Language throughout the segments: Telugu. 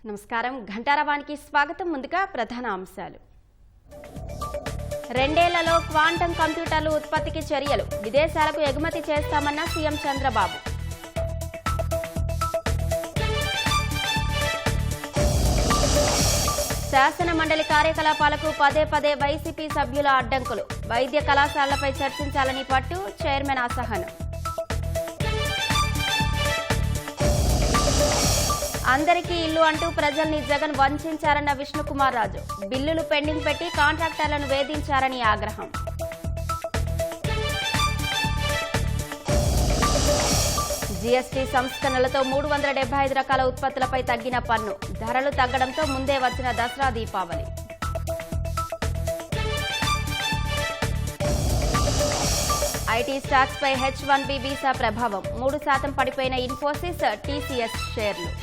నమస్కారం ఘంటారావానికి స్వాగతం. ముందుగా ప్రధాన అంశాలు. రెండేళ్లలో క్వాంటం కంప్యూటర్లు ఉత్పత్తికి చర్యలు, విదేశాలకు ఎగుమతి చేస్తామన్న సీఎం చంద్రబాబు. శాసన మండలి కార్యకలాపాలకు పదే వైసీపీ సభ్యుల అడ్డంకులు, వైద్య కళాశాలలపై చర్చించాలని పట్టు, చైర్మన్ అసహనం. అందరికీ ఇల్లు అంటూ ప్రజల్ని జగన్ వంచారన్న విష్ణుకుమార్ రాజు, బిల్లులు పెండింగ్ పెట్టి కాంట్రాక్టర్లను వేధించారని ఆగ్రహం. జీఎస్టీ సంస్కరణలతో 375 రకాల ఉత్పత్తులపై తగ్గిన పన్ను, ధరలు తగ్గడంతో ముందే వచ్చిన దసరా దీపావళి. ఐటీ స్టాక్స్ పై H1B వీసా ప్రభావం, 3% పడిపోయిన ఇన్ఫోసిస్, టీసీఎస్ షేర్లు.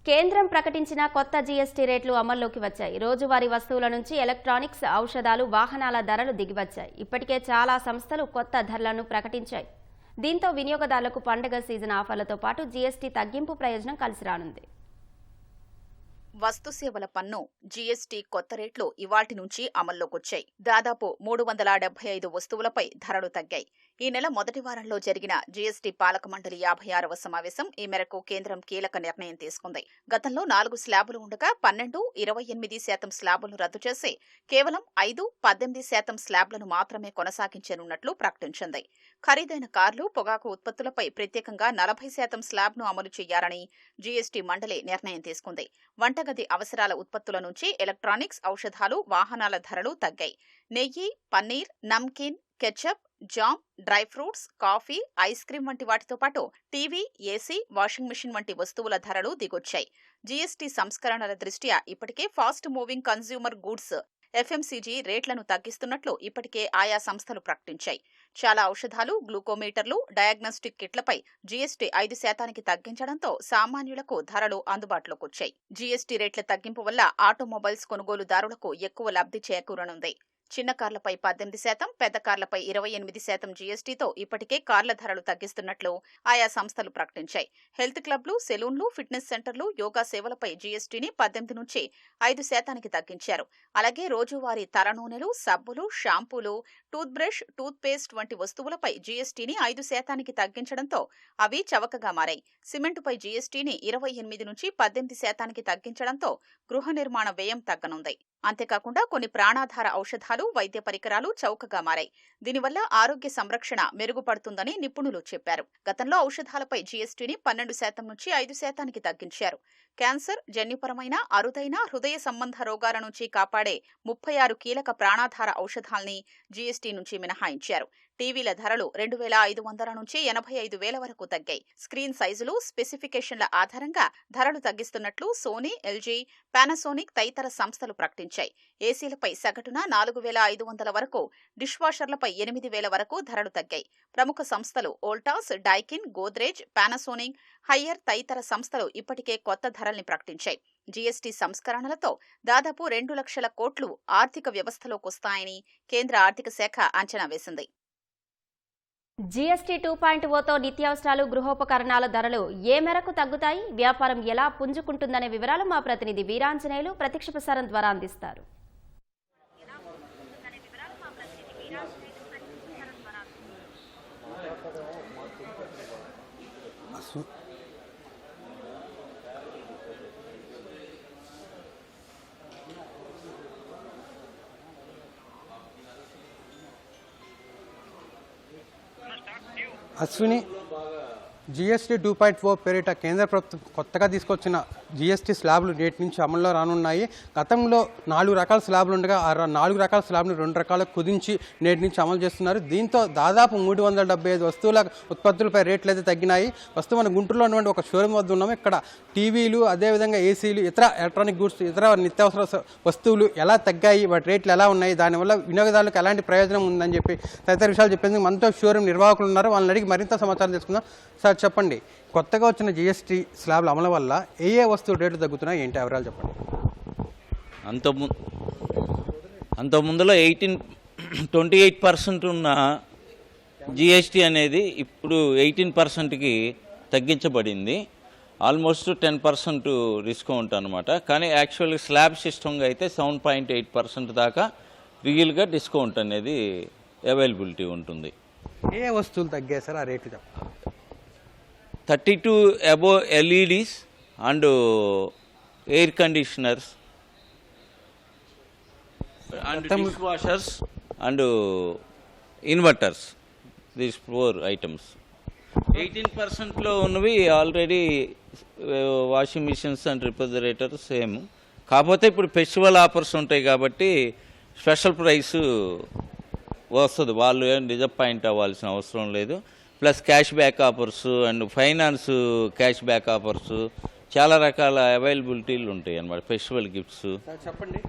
కేంద్రం ప్రకటించిన కొత్త జీఎస్టీ రేట్లు అమల్లోకి వచ్చాయి. రోజువారీ వస్తువుల నుంచి ఎలక్ట్రానిక్స్, ఔషధాలు, వాహనాల ధరలు దిగివచ్చాయి. ఇప్పటికే చాలా సంస్థలు కొత్త ధరలను ప్రకటించాయి. దీంతో వినియోగదారులకు పండుగ సీజన్ ఆఫర్లతో పాటు జీఎస్టీ తగ్గింపు ప్రయోజనం కలిసి రానుంది. వస్తు సేవల పన్ను జీఎస్టీ కొత్త రేట్లు ఇవాల్టి నుంచి అమల్లోకొచ్చాయి. దాదాపు 375 వస్తువులపై ధరలు తగ్గాయి. ఈ నెల మొదటి వారంలో జరిగిన జీఎస్టీ పాలక మండలి 56వ సమావేశం ఈ మేరకు కేంద్రం కీలక నిర్ణయం తీసుకుంది. గతంలో 4 స్లాబులు ఉండగా 12, 28% స్లాబులను రద్దు చేసి కేవలం 5, 18% స్లాబ్లను మాత్రమే కొనసాగించనున్నట్లు ప్రకటించింది. ఖరీదైన కార్లు, పొగాకు ఉత్పత్తులపై ప్రత్యేకంగా 40% స్లాబ్ను అమలు చేయాలని జీఎస్టీ మండలి నిర్ణయం తీసుకుంది. వంటగది అవసరాల ఉత్పత్తుల నుంచి ఎలక్ట్రానిక్స్, ఔషధాలు, వాహనాల ధరలు తగ్గాయి. నెయ్యి, paneer, namkeen, ketchup, jam, dry fruits, coffee, ice cream వంటి వాటితో పాటు టీవీ, ఏసీ, వాషింగ్ మిషన్ వంటి వస్తువుల ధరలు దిగొచ్చాయి. జీఎస్టీ సంస్కరణల దృష్ట్యా ఇప్పటికే fast moving consumer goods FMCG రేట్లను తగ్గిస్తున్నట్లు ఇప్పటికే ఆయా సంస్థలు ప్రకటించాయి. చాలా ఔషధాలు, గ్లూకోమీటర్లు, డయాగ్నోస్టిక్ కిట్లపై జీఎస్టీ 5% తగ్గించడంతో సామాన్యులకు ధరలు అందుబాటులోకి వచ్చాయి. జీఎస్టీ రేట్ల తగ్గింపు వల్ల ఆటోమొబైల్స్ కొనుగోలుదారులకు ఎక్కువ లబ్ధి చేకూరనుంది. చిన్న కార్లపై 18%, పెద్ద కార్లపై 28% జీఎస్టీతో ఇప్పటికే కార్ల ధరలు తగ్గిస్తున్నట్లు ఆయా సంస్థలు ప్రకటించాయి. హెల్త్ క్లబ్లు, సెలూన్లు, ఫిట్నెస్ సెంటర్లు, యోగా సేవలపై జీఎస్టీని 18 నుంచి 5% తగ్గించారు. అలాగే రోజువారీ తలనూనెలు, సబ్బులు, షాంపూలు, టూత్ బ్రష్, టూత్ పేస్ట్ వంటి వస్తువులపై జీఎస్టీని 5% తగ్గించడంతో అవి చవకగా మారాయి. సిమెంటుపై జీఎస్టీని 28 నుంచి 18% తగ్గించడంతో గృహ నిర్మాణ వ్యయం తగ్గనుంది. అంతేకాకుండా కొన్ని ప్రాణాధార ఔషధాలు, వైద్య పరికరాలు చౌకగా మారాయి. దీనివల్ల ఆరోగ్య సంరక్షణ మెరుగుపడుతుందని నిపుణులు చెప్పారు. గతంలో ఔషధాలపై జీఎస్టీని 12% నుంచి 5% తగ్గించారు. క్యాన్సర్, జన్యుపరమైన, అరుదైన హృదయ సంబంధ రోగాల నుంచి కాపాడే 36 కీలక ప్రాణాధార ఔషధాల్ని జీఎస్టీ నుంచి మినహాయించారు. టీవీల ధరలు 2,500 నుంచి 85,000 వరకు తగ్గాయి. స్క్రీన్ సైజులు, స్పెసిఫికేషన్ల ఆధారంగా ధరలు తగ్గిస్తున్నట్లు సోనీ, ఎల్జీ, పానాసోనిక్ తదితర సంస్థలు ప్రకటించాయి. ఏసీలపై సగటున 4,500 వరకు, డిష్ వాషర్లపై 8,000 వరకు ధరలు తగ్గాయి. ప్రముఖ సంస్థలు Voltas, Daikin, Godrej, Panasonic, higher తదితర సంస్థలు ఇప్పటికే కొత్త ధరల్ని ప్రకటించాయి. జీఎస్టీ సంస్కరణలతో దాదాపు 2 లక్షల కోట్లు ఆర్థిక వ్యవస్థలోకొస్తాయని కేంద్ర ఆర్థిక శాఖ అంచనా వేసింది. జీఎస్టీ 2.0తో నిత్యావసరాలు, గృహోపకరణాల ధరలు ఏ మేరకు తగ్గుతాయి, వ్యాపారం ఎలా పుంజుకుంటుందనే వివరాలు మా ప్రతినిధి వీరాంజనేయులు ప్రత్యక్ష ప్రసారం ద్వారా అందిస్తారు. అశ్విని, జీఎస్టీ 2.0 పేరిట కేంద్ర ప్రభుత్వం కొత్తగా తీసుకొచ్చిన జీఎస్టీ స్లాబ్లు నేటి నుంచి అమల్లో రానున్నాయి. గతంలో 4 రకాల స్లాబ్లు ఉండగా 4 రకాల స్లాబ్ను 2 రకాలకు కుదించి నేటి నుంచి అమలు చేస్తున్నారు. దీంతో దాదాపు 375 వస్తువుల ఉత్పత్తులపై రేట్లు అయితే తగ్గినాయి. ప్రస్తుతం మన గుంటూరులో ఉన్నటువంటి ఒక షోరూమ్ వద్ద ఉన్నాము. ఇక్కడ టీవీలు, అదేవిధంగా ఏసీలు, ఇతర ఎలక్ట్రానిక్ గూడ్స్, ఇతర నిత్యావసర వస్తువులు ఎలా తగ్గాయి, వాటి రేట్లు ఎలా ఉన్నాయి, దానివల్ల వినియోగదారులకు ఎలాంటి ప్రయోజనం ఉందని చెప్పి తదితర విషయాలు చెప్పేందుకు మనతో షోరూమ్ నిర్వాహకులు ఉన్నారు. వాళ్ళని అడిగి మరింత సమాచారం తెలుసుకుందాం. సార్ చెప్పండి, కొత్తగా వచ్చిన జీఎస్టీ స్లాబ్ల అమలు వల్ల ఏ వస్తువు రేట్లు తగ్గుతున్నాయి, ఏంటి వివరాలు చెప్పండి. అంతకుముందులో 28% ఉన్న జిఎస్టీ అనేది ఇప్పుడు 18%కి తగ్గించబడింది. ఆల్మోస్ట్ 10% డిస్కౌంట్ అనమాట. కానీ యాక్చువల్గా స్లాబ్ సిస్టమ్గా అయితే 7.8% దాకా రియల్గా డిస్కౌంట్ అనేది అవైలబిలిటీ ఉంటుంది. ఏ వస్తువులు తగ్గాయి సార్, ఆ రేట్లు చెప్పండి. 32 above LEDs and air conditioners and dishwashers and inverters, these 4 items. 18%లో ఉన్నవి already washing machines and refrigerators same. కాకపోతే ఇప్పుడు ఫెస్టివల్ ఆఫర్స్ ఉంటాయి కాబట్టి స్పెషల్ ప్రైస్ వస్తుంది, వాళ్ళు ఏం డిసప్పాయింట్ అవ్వాల్సిన అవసరం లేదు. Plus cash back offers and finance cash back offers, చాలా రకాల అవైలబిలిటీలు ఉంటాయి అన్నమాట, ఫెస్టివల్ గిఫ్ట్స్. చెప్పండి,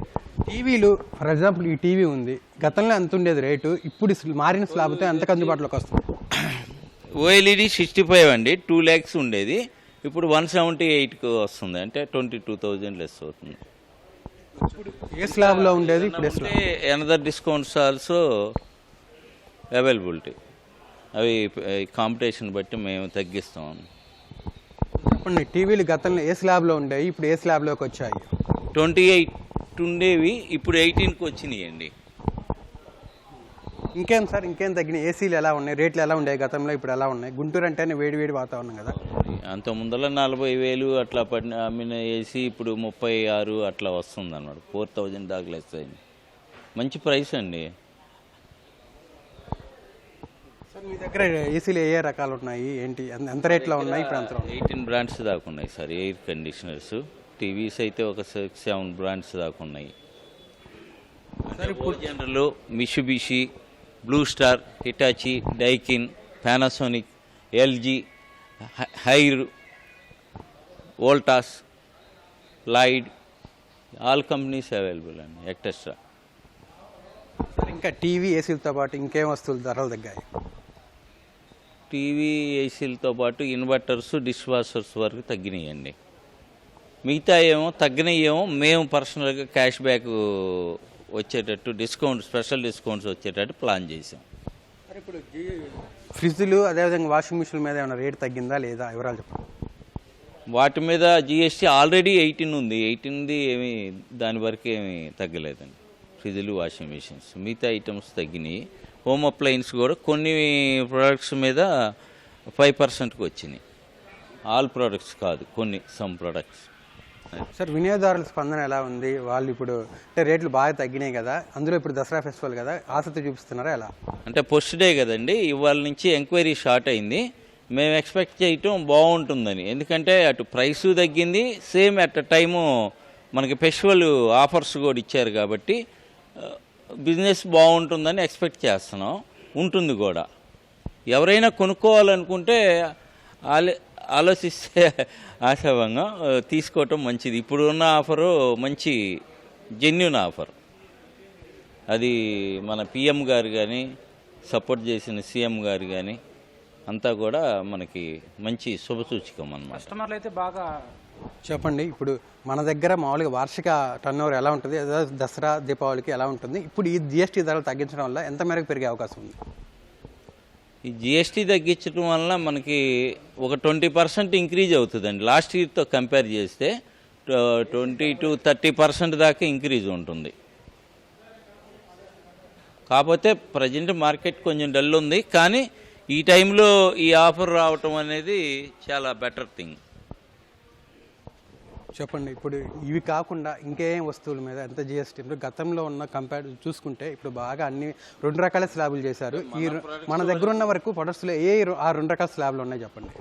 టీవీలు ఫర్ ఎగ్జాంపుల్ ఈ టీవీ ఉంది, గతంలో ఎంత ఉండేది రేటు, ఇప్పుడు మారిన స్లాబ్తో ఎంతకు అందుబాటులోకి వస్తుంది? ఓఎల్ఈడి 65 అండి, 2 lakhs ఉండేది, ఇప్పుడు 178కి వస్తుంది, అంటే 22,000 లెస్ అవుతుంది. ఏ స్లాబ్లో ఉండేది ఇప్పుడు ఏ slab? Another discounts also availability, అవి కాంపిటీషన్ బట్టి మేము తగ్గిస్తాం. చెప్పండి, టీవీలు గతంలో ఏ స్లాబ్లో ఉండేవి, ఇప్పుడు ఏ స్లాబ్లోకి వచ్చాయి? 28 ఉండేవి, ఇప్పుడు 18కి వచ్చినాయి అండి. ఇంకేం సార్, ఇంకేం తగ్గినాయి? ఏసీలు ఎలా ఉన్నాయి, రేట్లు ఎలా ఉండేవి గతంలో, ఇప్పుడు ఎలా ఉన్నాయి? గుంటూరు అంటేనే వేడి వేడి వాతావరణం కదా. అంత ముందర 40,000 అట్లా పడిన అమ్మిన ఏసీ ఇప్పుడు 36 అట్లా వస్తుంది అన్నమాట, 4,000 దాకా లెస్ అయింది. మంచి ప్రైస్ అండి. సార్ మీ దగ్గర ఏసీలు ఏ రకాలు ఉన్నాయి, ఏంటి, ఎంత రేట్లో ఉన్నాయి ఇప్పుడు? అంత 18 బ్రాండ్స్ దాకా ఉన్నాయి సార్. ఎయిర్ కండిషనర్స్, టీవీస్ అయితే ఒక 6-7 బ్రాండ్స్ దాకా ఉన్నాయి. ఇప్పుడు General, Mitsubishi, Blue Star, Hitachi, Daikin, Panasonic, LG, Haier, Voltas, Lloyd, all companies available అండి, ఎక్సెట్రా. సార్ ఇంకా టీవీ ఏసీలతో పాటు ఇంకేం వస్తువులు ధరలు తగ్గాయి? టీవీ ఏసీలతో పాటు ఇన్వర్టర్స్, డిష్ వాషర్స్ వరకు తగ్గినాయండి. మిగతా ఏమో తగ్గినాయేమో మేము పర్సనల్గా క్యాష్ బ్యాక్ వచ్చేటట్టు డిస్కౌంట్, స్పెషల్ డిస్కౌంట్స్ వచ్చేటట్టు ప్లాన్ చేసాం. సార్ ఇప్పుడు ఫ్రిడ్జ్లు అదేవిధంగా వాషింగ్ మిషన్ల మీద ఏమైనా రేటు తగ్గిందా లేదా, వివరాలు చెప్పండి. వాటి మీద జిఎస్టీ ఆల్రెడీ 18 ఉంది, 18ది ఏమీ దాని వరకు ఏమీ తగ్గలేదండి. ఫ్రిడ్జ్లు, వాషింగ్ మిషన్స్, మిగతా ఐటమ్స్ తగ్గినాయి. హోమ్ అప్లయన్స్ కూడా కొన్ని ప్రోడక్ట్స్ మీద 5%కి వచ్చినాయి. ఆల్ ప్రోడక్ట్స్ కాదు, కొన్ని సమ్ ప్రోడక్ట్స్. సార్ వినియోగదారుల స్పందన ఎలా ఉంది? వాళ్ళు ఇప్పుడు అంటే రేట్లు బాగా తగ్గినాయి కదా, అందులో ఇప్పుడు దసరా ఫెస్టివల్ కదా, ఆసక్తి చూపిస్తున్నారా ఎలా? అంటే ఫస్ట్ డే కదండి, ఇవాళ నుంచి ఎంక్వైరీ స్టార్ట్ అయింది. మేము ఎక్స్పెక్ట్ చేయటం బాగుంటుందని, ఎందుకంటే అటు ప్రైసు తగ్గింది, సేమ్ అట్ టైము మనకి ఫెస్టివల్ ఆఫర్స్ కూడా ఇచ్చారు కాబట్టి బిజినెస్ బాగుంటుందని ఎక్స్పెక్ట్ చేస్తున్నాం, ఉంటుంది కూడా. ఎవరైనా కొనుక్కోవాలనుకుంటే ఆలోచిస్తే ఆశాభంగా తీసుకోవటం మంచిది. ఇప్పుడు ఉన్న ఆఫరు మంచి జెన్యూన్ ఆఫర్, అది మన పిఎం గారు కానీ సపోర్ట్ చేసిన సీఎం గారు కానీ అంతా కూడా మనకి మంచి శుభసూచకం అన్నమాట. కస్టమర్లు అయితే బాగా చెప్పండి. ఇప్పుడు మన దగ్గర మామూలుగా వార్షిక టర్నోవర్ ఎలా ఉంటుంది, దసరా దీపావళికి ఎలా ఉంటుంది, ఇప్పుడు ఈ జిఎస్టీ ధరలు తగ్గించడం వల్ల ఎంత మేరకు పెరిగే అవకాశం ఉంది? ఈ జిఎస్టీ తగ్గించడం వల్ల మనకి ఒక 20% ఇంక్రీజ్ అవుతుందండి. లాస్ట్ ఇయర్తో కంపేర్ చేస్తే 20-30% దాకా ఇంక్రీజ్ ఉంటుంది. కాకపోతే ప్రజెంట్ మార్కెట్ కొంచెం డల్ ఉంది, కానీ ఈ టైంలో ఈ ఆఫర్ రావటం అనేది చాలా బెటర్ థింగ్. చెప్పండి, ఇప్పుడు ఇవి కాకుండా ఇంకేం వస్తువుల మీద ఎంత జిఎస్టీ? గతంలో ఉన్న కంపేర్ చూసుకుంటే ఇప్పుడు బాగా అన్ని 2 రకాల స్లాబులు చేశారు. ఈ మన దగ్గర ఉన్న వరకు ప్రొడక్ట్స్లో ఆ 2 రకాల స్లాబ్లు ఉన్నాయి చెప్పండి.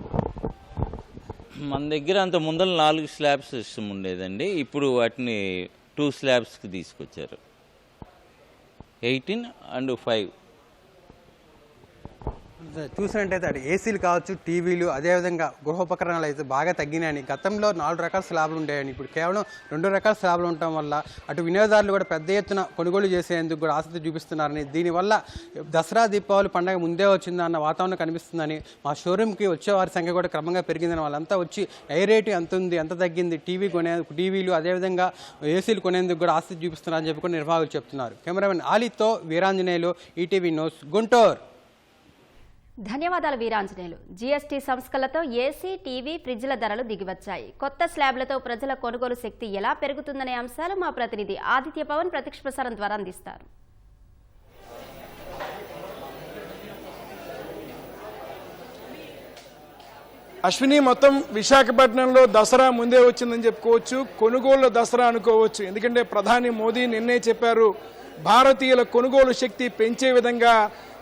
మన దగ్గర అంత ముందర 4 స్లాబ్ సిస్టమ్ ఉండేదండి, ఇప్పుడు వాటిని 2 స్లాబ్స్కి తీసుకొచ్చారు, 18 and 5. చూసినట్టయితే అటు ఏసీలు కావచ్చు, టీవీలు, అదేవిధంగా గృహోపకరణాలు అయితే బాగా తగ్గినాయని. గతంలో 4 రకాల స్లాబ్లు ఉండేవని, ఇప్పుడు కేవలం 2 రకాల స్లాబ్లు ఉండటం వల్ల అటు వినియోగదారులు కూడా పెద్ద ఎత్తున కొనుగోలు చేసేందుకు కూడా ఆసక్తి చూపిస్తున్నారని, దీనివల్ల దసరా దీపావళి పండుగ ముందే వచ్చిందా అన్న వాతావరణం కనిపిస్తుందని, మా షోరూమ్కి వచ్చేవారి సంఖ్య కూడా క్రమంగా పెరిగిందని, వాళ్ళంతా వచ్చి ఏ రేటు ఎంత ఉంది, ఎంత తగ్గింది, టీవీలు అదేవిధంగా ఏసీలు కొనేందుకు కూడా ఆసక్తి చూపిస్తున్నారని చెప్పి కూడా నిర్వాహకులు చెప్తున్నారు. కెమెరామెన్ ఆలీతో వీరాంజనేయులు, ఈటీవీ న్యూస్, గుంటూరు. ధన్యవాదాలు వీరాంజనేయులు. జీఎస్టీ సంస్కరణలతో ఏసీ, టీవీ, ఫ్రిడ్జ్ల ధరలు దిగివచ్చాయి. కొత్త స్లాబ్లతో ప్రజల కొనుగోలు శక్తి ఎలా పెరుగుతుందనే అంశాలు మా ప్రతినిధి ఆదిత్య పవన్ ప్రత్యక్ష ప్రసారం ద్వారా అందిస్తారు. అశ్విని, మొత్తం విశాఖపట్నంలో దసరా ముందే వచ్చిందని చెప్పుకోవచ్చు. కొనుగోళ్ల దసరా అనుకోవచ్చు. ఎందుకంటే ప్రధాని మోదీ నిన్నే చెప్పారు, భారతీయుల కొనుగోలు శక్తి పెంచే విధంగా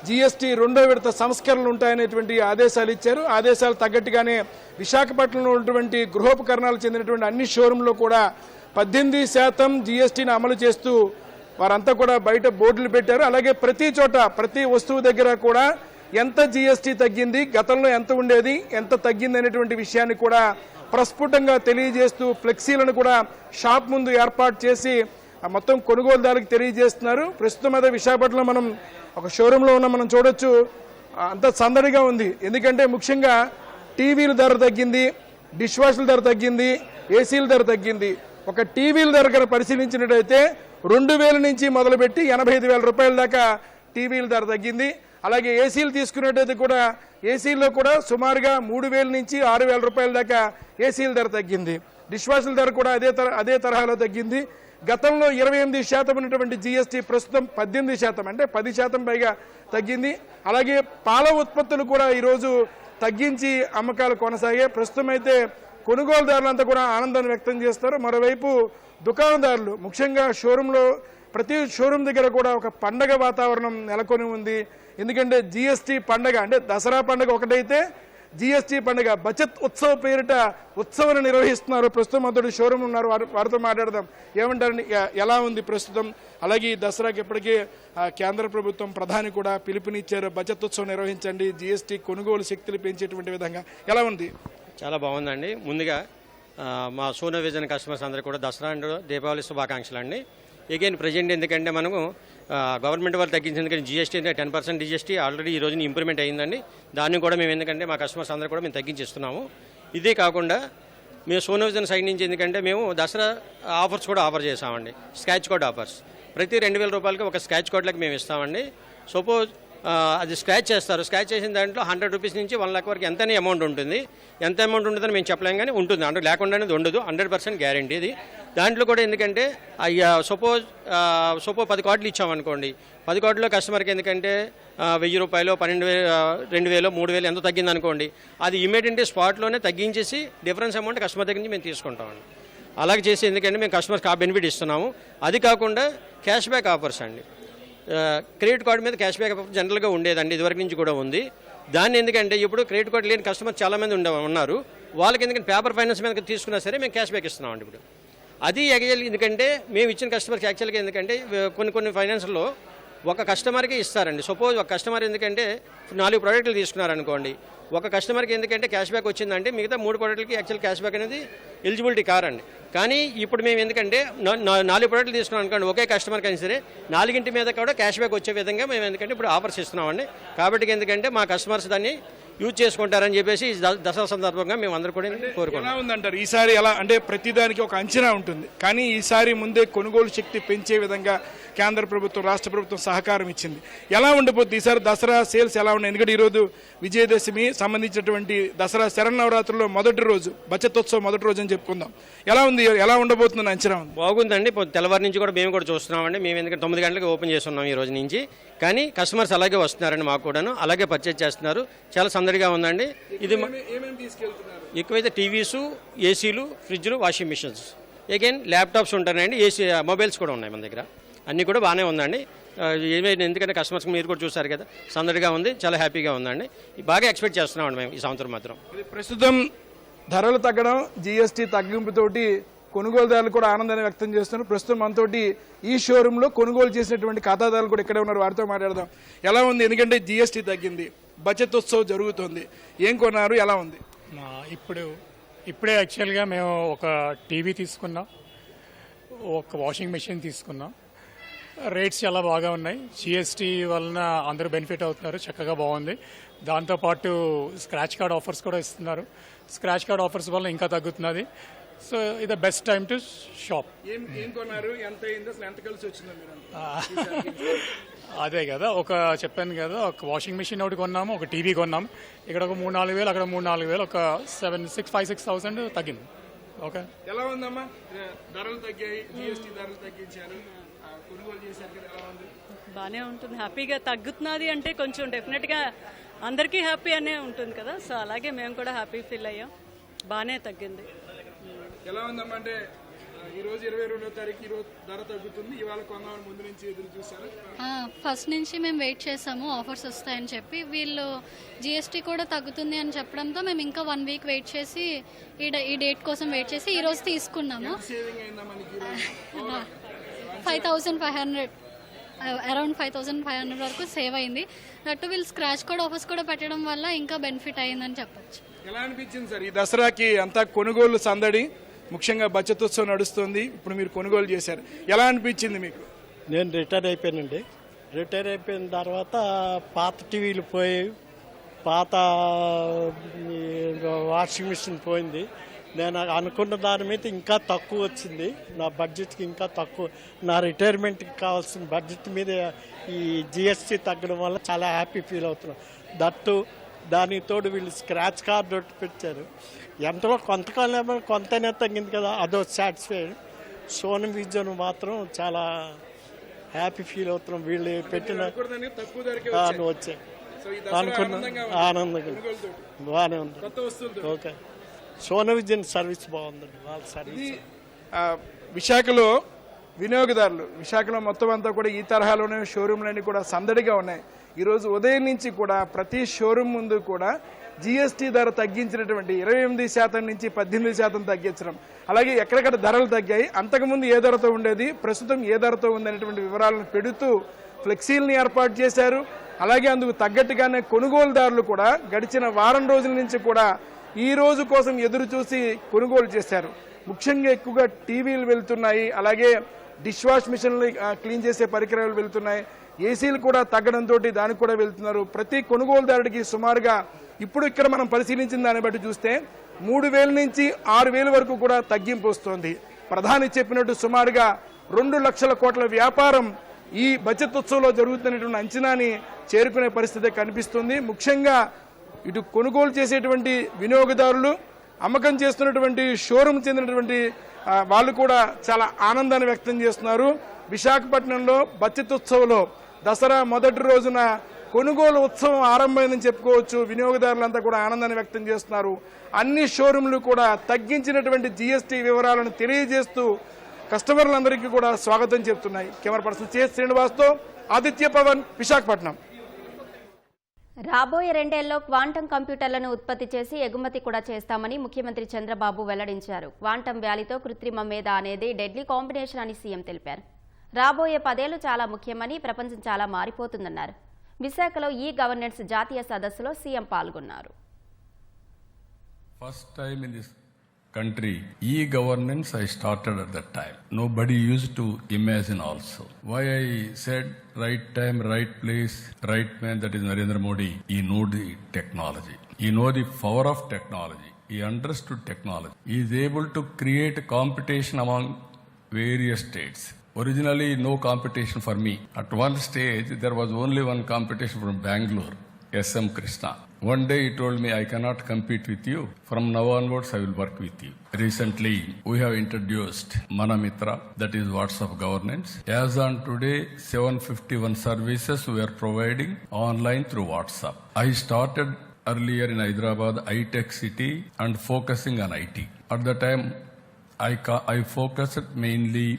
జీఎస్టీ రెండో విడత సంస్కరణలు ఉంటాయనేటువంటి ఆదేశాలు ఇచ్చారు. ఆదేశాలు తగ్గట్టుగానే విశాఖపట్నంలో ఉన్నటువంటి గృహోపకరణాలు చెందినటువంటి అన్ని షోరూంలో కూడా 18% జీఎస్టీని అమలు చేస్తూ వారంతా కూడా బయట బోర్డులు పెట్టారు. అలాగే ప్రతి చోట ప్రతి వస్తువు దగ్గర కూడా ఎంత జీఎస్టీ తగ్గింది, గతంలో ఎంత ఉండేది, ఎంత తగ్గింది అనేటువంటి విషయాన్ని కూడా ప్రస్ఫుటంగా తెలియజేస్తూ ఫ్లెక్సీలను కూడా షాప్ ముందు ఏర్పాటు చేసి మొత్తం కొనుగోలుదారులకు తెలియజేస్తున్నారు. ప్రస్తుతం అదే విశాఖపట్నంలో మనం ఒక షోరూంలో ఉన్న మనం చూడొచ్చు, అంత సందడిగా ఉంది. ఎందుకంటే ముఖ్యంగా టీవీల ధర తగ్గింది, డిష్ వాష్ల ధర తగ్గింది, ఏసీల ధర తగ్గింది. ఒక టీవీల ధర కనుక పరిశీలించినట్టయితే 2000 నుంచి మొదలుపెట్టి 85,000 రూపాయల దాకా టీవీల ధర తగ్గింది. అలాగే ఏసీలు తీసుకున్నట్టయితే కూడా ఏసీల్లో కూడా సుమారుగా 3,000 నుంచి 6,000 రూపాయల దాకా ఏసీల ధర తగ్గింది. డిష్ వాష్ల ధర కూడా అదే తరహాలో తగ్గింది. గతంలో 28% ఉన్నటువంటి జీఎస్టీ ప్రస్తుతం 18%, అంటే 10% పైగా తగ్గింది. అలాగే పాల ఉత్పత్తులు కూడా ఈరోజు తగ్గించి అమ్మకాలు కొనసాగాయి. ప్రస్తుతం అయితే కొనుగోలుదారులంతా కూడా ఆనందాన్ని వ్యక్తం చేస్తారు. మరోవైపు దుకాణదారులు, ముఖ్యంగా షోరూంలో ప్రతి షోరూం దగ్గర కూడా ఒక పండగ వాతావరణం నెలకొని ఉంది. ఎందుకంటే జీఎస్టీ పండగ అంటే దసరా పండగ ఒకటైతే జీఎస్టీ పండుగ బచత్ ఉత్సవ్ పేరిట ఉత్సవాన్ని నిర్వహిస్తున్నారు. ప్రస్తుతం అతడు షోరూమ్ ఉన్నారు, వారితో మాట్లాడదాం. ఏమంటారు, ఎలా ఉంది ప్రస్తుతం? అలాగే ఈ దసరాకి ఇప్పటికే కేంద్ర ప్రభుత్వం ప్రధాని కూడా పిలుపునిచ్చారు, బచత్ ఉత్సవం నిర్వహించండి, జీఎస్టీ కొనుగోలు శక్తులు పెంచేటువంటి విధంగా. ఎలా ఉంది? చాలా బాగుందండి. ముందుగా మా సోనో విజన్ కస్టమర్స్ అందరూ కూడా దసరా అండ్ దీపావళి శుభాకాంక్షలు అండి. అగైన్ ప్రజెంట్ ఎందుకంటే మనము గవర్నమెంట్ వాళ్ళు తగ్గించింది, ఎందుకంటే జీఎస్టీ 10% జీఎస్టీ ఆల్రెడీ ఈ రోజున ఇంప్లిమెంట్ అయ్యిందండి. దాన్ని కూడా మేము ఎందుకంటే మా కస్టమర్స్ అందరూ కూడా మేము తగ్గించిస్తున్నాము. ఇదే కాకుండా మేము సోనో విజన్ సైడ్ నుంచి ఎందుకంటే మేము దసరా ఆఫర్స్ కూడా ఆఫర్ చేసామండి. స్క్రాచ్ కోడ్ ఆఫర్స్ ప్రతి 2,000 రూపాయలకి ఒక స్క్రాచ్ కోడ్లకి మేము ఇస్తామండి. సపోజ్ అది స్క్రాచ్ చేస్తారు, స్క్రాచ్ చేసిన దాంట్లో 100 రూపీస్ నుంచి 1 లక్ష వరకు ఎంత అమౌంట్ ఉంటుంది. ఎంత అమౌంట్ ఉంటుందని మేము చెప్పలేం, కానీ ఉంటుంది. అంటే లేకుండా అనేది ఉండదు, 100% గ్యారంటీ ఇది. దాంట్లో కూడా ఎందుకంటే సపోజ్ 10 కార్డులు ఇచ్చామనుకోండి, 10 కార్డులో కస్టమర్కి ఎందుకంటే 1,000 రూపాయలు, 12,000, 2,000, 3,000 ఎంత తగ్గింది అనుకోండి, అది ఇమీడియట్లీ స్పాట్లోనే తగ్గించేసి డిఫరెన్స్ అమౌంట్ కస్టమర్ దగ్గర నుంచి మేము తీసుకుంటామండి. అలాగే చేసి ఎందుకంటే మేము కస్టమర్కి ఆ బెనిఫిట్ ఇస్తున్నాము. అది కాకుండా క్యాష్ బ్యాక్ ఆఫర్స్ అండి. క్రెడిట్ కార్డు మీద క్యాష్ బ్యాక్ ఆఫర్ జనరల్గా ఉండేదండి, ఇదివరకు నుంచి కూడా ఉంది. దాన్ని ఎందుకంటే ఇప్పుడు క్రెడిట్ కార్డు లేని కస్టమర్ చాలామంది ఉన్నారు. వాళ్ళకి ఎందుకంటే పేపర్ ఫైనాన్స్ మీద తీసుకున్నా సరే మేము క్యాష్ బ్యాక్ ఇస్తున్నామండి. ఇప్పుడు అది యాక్చువల్లీ ఎందుకంటే మేము ఇచ్చిన కస్టమర్కి యాక్చువల్గా ఎందుకంటే కొన్ని ఫైనాన్స్లో ఒక కస్టమర్కి ఇస్తారండి. సపోజ్ ఒక కస్టమర్ ఎందుకంటే 4 ప్రోడక్ట్లు తీసుకున్నారనుకోండి, ఒక కస్టమర్కి ఎందుకంటే క్యాష్ బ్యాక్ వచ్చిందంటే మిగతా 3 ప్రోడక్ట్లకి యాక్చువల్ క్యాష్ బ్యాక్ అనేది ఎలిజిబిలిటీ కారండి. కానీ ఇప్పుడు మేము ఎందుకంటే 4 ప్రోడక్ట్లు తీసుకున్నాం అనుకోండి, ఒకే కస్టమర్కి అయినా సరే 4 మీద కూడా క్యాష్ బ్యాక్ వచ్చే విధంగా మేము ఎందుకంటే ఇప్పుడు ఆఫర్స్ ఇస్తున్నామండి. కాబట్టి ఎందుకంటే మా కస్టమర్స్ దాన్ని యూజ్ చేసుకుంటారని చెప్పేసి దసరా సందర్భంగా మేము అందరూ కూడా కోరుకుంటాం. ఎలా ఉందంటారు ఈసారి? ఎలా అంటే ప్రతిదానికి ఒక అంచనా ఉంటుంది, కానీ ఈసారి ముందే కొనుగోలు శక్తి పెంచే విధంగా కేంద్ర ప్రభుత్వం, రాష్ట్ర ప్రభుత్వం సహకారం ఇచ్చింది. ఎలా ఉండబోతుంది ఈసారి దసరా సేల్స్? ఎలా ఉన్నాయి? ఎందుకంటే ఈరోజు విజయదశమి సంబంధించినటువంటి దసరా శరన్నవరాత్రుల్లో మొదటి రోజు, బచతోత్సవం మొదటి రోజు అని చెప్పుకుందాం. ఎలా ఉంది, ఎలా ఉండబోతుందని అంచనా ఉంది? బాగుందండి. తెల్లవారి నుంచి కూడా మేము కూడా చూస్తున్నామండి. మేము ఎందుకంటే 9 గంటలకు ఓపెన్ చేస్తున్నాం ఈ రోజు నుంచి. కానీ కస్టమర్స్ అలాగే వస్తున్నారండి, మాకు కూడాను అలాగే పర్చేజ్ చేస్తున్నారు. చాలా సందడిగా ఉందండి. ఇది ఎక్కువైతే టీవీసు, ఏసీలు, ఫ్రిడ్జ్లు, వాషింగ్ మిషన్స్, అగైన్ ల్యాప్టాప్స్ ఉంటాయండి, ఏసీ మొబైల్స్ కూడా ఉన్నాయి మన దగ్గర. అన్నీ కూడా బాగానే ఉందండి. ఏమైనా ఎందుకంటే కస్టమర్స్ మీరు కూడా చూసారు కదా, సందడిగా ఉంది, చాలా హ్యాపీగా ఉందండి. బాగా ఎక్స్పెక్ట్ చేస్తున్నామండి మేము ఈ సంవత్సరం మాత్రం. ప్రస్తుతం ధరలు తగ్గడం, జీఎస్టీ తగ్గింపుతోటి కొనుగోలుదారులు కూడా ఆనందాన్ని వ్యక్తం చేస్తున్నారు. ప్రస్తుతం మనతోటి ఈ షోరూంలో కొనుగోలు చేసినటువంటి ఖాతాదారులు కూడా ఇక్కడే ఉన్నారు, వారితో మాట్లాడదాం. ఎలా ఉంది? ఎందుకంటే జీఎస్టీ తగ్గింది, బచత్ ఉత్సవ్ జరుగుతుంది, ఏం కొన్నారు, ఎలా ఉంది? ఇప్పుడే యాక్చువల్గా మేము ఒక టీవీ తీసుకున్నాం, ఒక వాషింగ్ మెషిన్ తీసుకున్నాం. రేట్స్ చాలా బాగా ఉన్నాయి. జీఎస్టీ వలన అందరూ బెనిఫిట్ అవుతున్నారు, చక్కగా బాగుంది. దాంతోపాటు స్క్రాచ్ కార్డ్ ఆఫర్స్ కూడా ఇస్తున్నారు. స్క్రాచ్ కార్డ్ ఆఫర్స్ వల్ల ఇంకా తగ్గుతున్నది. సో ఇది బెస్ట్ టైం టు షాప్. ఏం కొన్నారు, ఎంత అయింది, అసలు ఎంత కలిసి వచ్చిందో మీరు? అదే కదా, చెప్పాను కదా, ఒక వాషింగ్ మిషన్ ఒకటి కొన్నాము, ఒక టీవీ కొన్నాము. ఇక్కడ ఒక 3-4 వేలు, అక్కడ 3-4 వేలు, ఒక 5,000-6,000 తగ్గింది. ఓకే, ఎలా ఉందమ్మా? ధరలు తగ్గాయి, జిఎస్టీ ధరలు తగ్గించారు, కొనుగోలు చేశారు కదా, ఎలా ఉంది? బాగానే ఉంటుంది. హ్యాపీగా తగ్గుతున్నది అంటే కొంచెం డెఫినెట్గా అందరికీ హ్యాపీ అనే ఉంటుంది కదా. సో అలాగే మేము కూడా హ్యాపీ ఫీల్ అయ్యాం. బాగానే తగ్గింది. ఎలా ఉందమ్మా? అంటే ఈరోజు 22వ తారీఖు, ఈరోజు ధర తగ్గుతుంది, ఇవాళ కొందామని ముందు నుంచి ఎదురు చూశారు? ఫస్ట్ నుంచి మేము వెయిట్ చేసాము ఆఫర్స్ వస్తాయని చెప్పి. వీళ్ళు జిఎస్టీ కూడా తగ్గుతుంది అని చెప్పడంతో మేము ఇంకా 1 వీక్ వెయిట్ చేసి ఈ డేట్ కోసం వెయిట్ చేసి ఈ రోజు తీసుకున్నాము. సేవింగ్ అయిందా మనకి? 5,500 అరౌండ్ 5,500 వరకు సేవ్ అయింది. దట్టు వీళ్ళు స్క్రాచ్ కోడ్ ఆఫర్స్ కూడా పెట్టడం వల్ల ఇంకా బెనిఫిట్ అయ్యిందని చెప్పొచ్చు. ఎలా అనిపించింది సార్ ఈ దసరాకి? అంతా కొనుగోలు సందడి, ముఖ్యంగా బచత్ ఉత్సవం నడుస్తుంది, ఇప్పుడు మీరు కొనుగోలు చేశారు, ఎలా అనిపించింది మీకు? నేను రిటైర్ అయిపోయానండి. రిటైర్ అయిపోయిన తర్వాత పాత టీవీలు పోయి, పాత వాషింగ్ మిషన్ పోయింది. నేను అనుకున్న దాని మీద ఇంకా తక్కువ వచ్చింది. నా బడ్జెట్కి ఇంకా తక్కువ, నా రిటైర్మెంట్కి కావాల్సిన బడ్జెట్ మీద ఈ జిఎస్టీ తగ్గడం వల్ల చాలా హ్యాపీ ఫీల్ అవుతున్నాను. దట్టు దానికి తోడు వీళ్ళు స్క్రాచ్ కార్డు పెట్టారు. ఎంతలో కొంతకాలం కొంతనే తగ్గింది కదా, అదో సాటిస్ఫైడ్. సోనీ విజన్ మాత్రం చాలా హ్యాపీ ఫీల్ అవుతున్నాం. వీళ్ళు పెట్టిన వచ్చాయి అనుకున్న ఆనందంగా బాగానే ఉంది. ఓకే, సోనీ విజన్ సర్వీస్ బాగుందండి. వాళ్ళ సర్వీస్ విశాఖలో వినియోగదారులు, విశాఖలో మొత్తం అంతా కూడా ఈ తరహాలోనే షోరూమ్లన్నీ కూడా సందడిగా ఉన్నాయి. ఈరోజు ఉదయం నుంచి కూడా ప్రతి షోరూమ్ ముందు కూడా జిఎస్టీ ధర తగ్గించినటువంటి 28% నుంచి 18% తగ్గించడం, అలాగే ఎక్కడెక్కడ ధరలు తగ్గాయి, అంతకుముందు ఏ ధరతో ఉండేది, ప్రస్తుతం ఏ ధరతో ఉందనేటువంటి వివరాలను పెడుతూ ఫ్లెక్సీల్ని ఏర్పాటు చేశారు. అలాగే అందుకు తగ్గట్టుగానే కొనుగోలుదారులు కూడా గడిచిన వారం రోజుల నుంచి కూడా ఈ రోజు కోసం ఎదురు చూసి కొనుగోలు చేశారు. ముఖ్యంగా ఎక్కువగా టీవీలు వెళ్తున్నాయి, అలాగే డిష్ వాష్ మిషన్లు క్లీన్ చేసే పరికరాలు వెళ్తున్నాయి, ఏసీలు కూడా తగ్గడంతో దానికి కూడా వెళ్తున్నారు. ప్రతి కొనుగోలుదారుడికి సుమారుగా ఇప్పుడు ఇక్కడ మనం పరిశీలించిన దాన్ని బట్టి చూస్తే 3,000 నుంచి 6,000 వరకు కూడా తగ్గింపు వస్తోంది. ప్రధాని చెప్పినట్టు సుమారుగా 2 లక్షల కోట్ల వ్యాపారం ఈ బచత్ ఉత్సవంలో జరుగుతున్నటువంటి అంచనాని చేరుకునే పరిస్థితి కనిపిస్తుంది. ముఖ్యంగా ఇటు కొనుగోలు చేసేటువంటి వినియోగదారులు, అమ్మకం చేస్తున్నటువంటి షోరూమ్ చెందినటువంటి వాళ్ళు కూడా చాలా ఆనందాన్ని వ్యక్తం చేస్తున్నారు. విశాఖపట్నంలో బచత్ ఉత్సవంలో దసరా మొదటి రోజున కొనుగోలు ఉత్సవం ఆరంభమైందని చెప్పుకోవచ్చు. వినియోగదారులంతా కూడా ఆనందాన్ని వ్యక్తం చేస్తున్నారు. అన్ని షోరూంలు కూడా తగ్గించినటువంటి జిఎస్టీ వివరాలను తెలియజేస్తూ కస్టమర్లందరికీ కూడా స్వాగతం చెప్తున్నాయి. కెమెరా పర్సన్ కె శ్రీనివాస్తో ఆదిత్య పవన్, విశాఖపట్నం. రాబోయే 2 ఏళ్లలో క్వాంటం కంప్యూటర్లను ఉత్పత్తి చేసి ఎగుమతి కూడా చేస్తామని ముఖ్యమంత్రి చంద్రబాబు వెల్లడించారు. క్వాంటం వ్యాలీతో కృత్రిమ మేధ అనేది డెడ్లీ కాంబినేషన్ అని సీఎం తెలిపారు. రాబోయే 10 ఏళ్లు చాలా ముఖ్యమని, ప్రపంచం చాలా మారిపోతుందన్నారు. విశాఖలో ఈ గవర్నెన్స్ జాతీయ సదస్సులో సీఎం పాల్గొన్నారు. First time in this country, e-governance I started at that time. Nobody used to imagine also. Why I said right time, right place, right man, that is Narendra Modi. He know the technology. He know the power of technology. He understood technology. He is able to create a competition among various states. Originally, no competition for me. At one stage, there was only one competition from Bangalore, SM Krishna. One day he told me, I cannot compete with you. From now onwards, I will work with you. Recently, we have introduced Manamitra, that is WhatsApp governance. As on today, 751 services we are providing online through WhatsApp. I started earlier in Hyderabad, iTech city, and focusing on IT. At the time, I focused mainly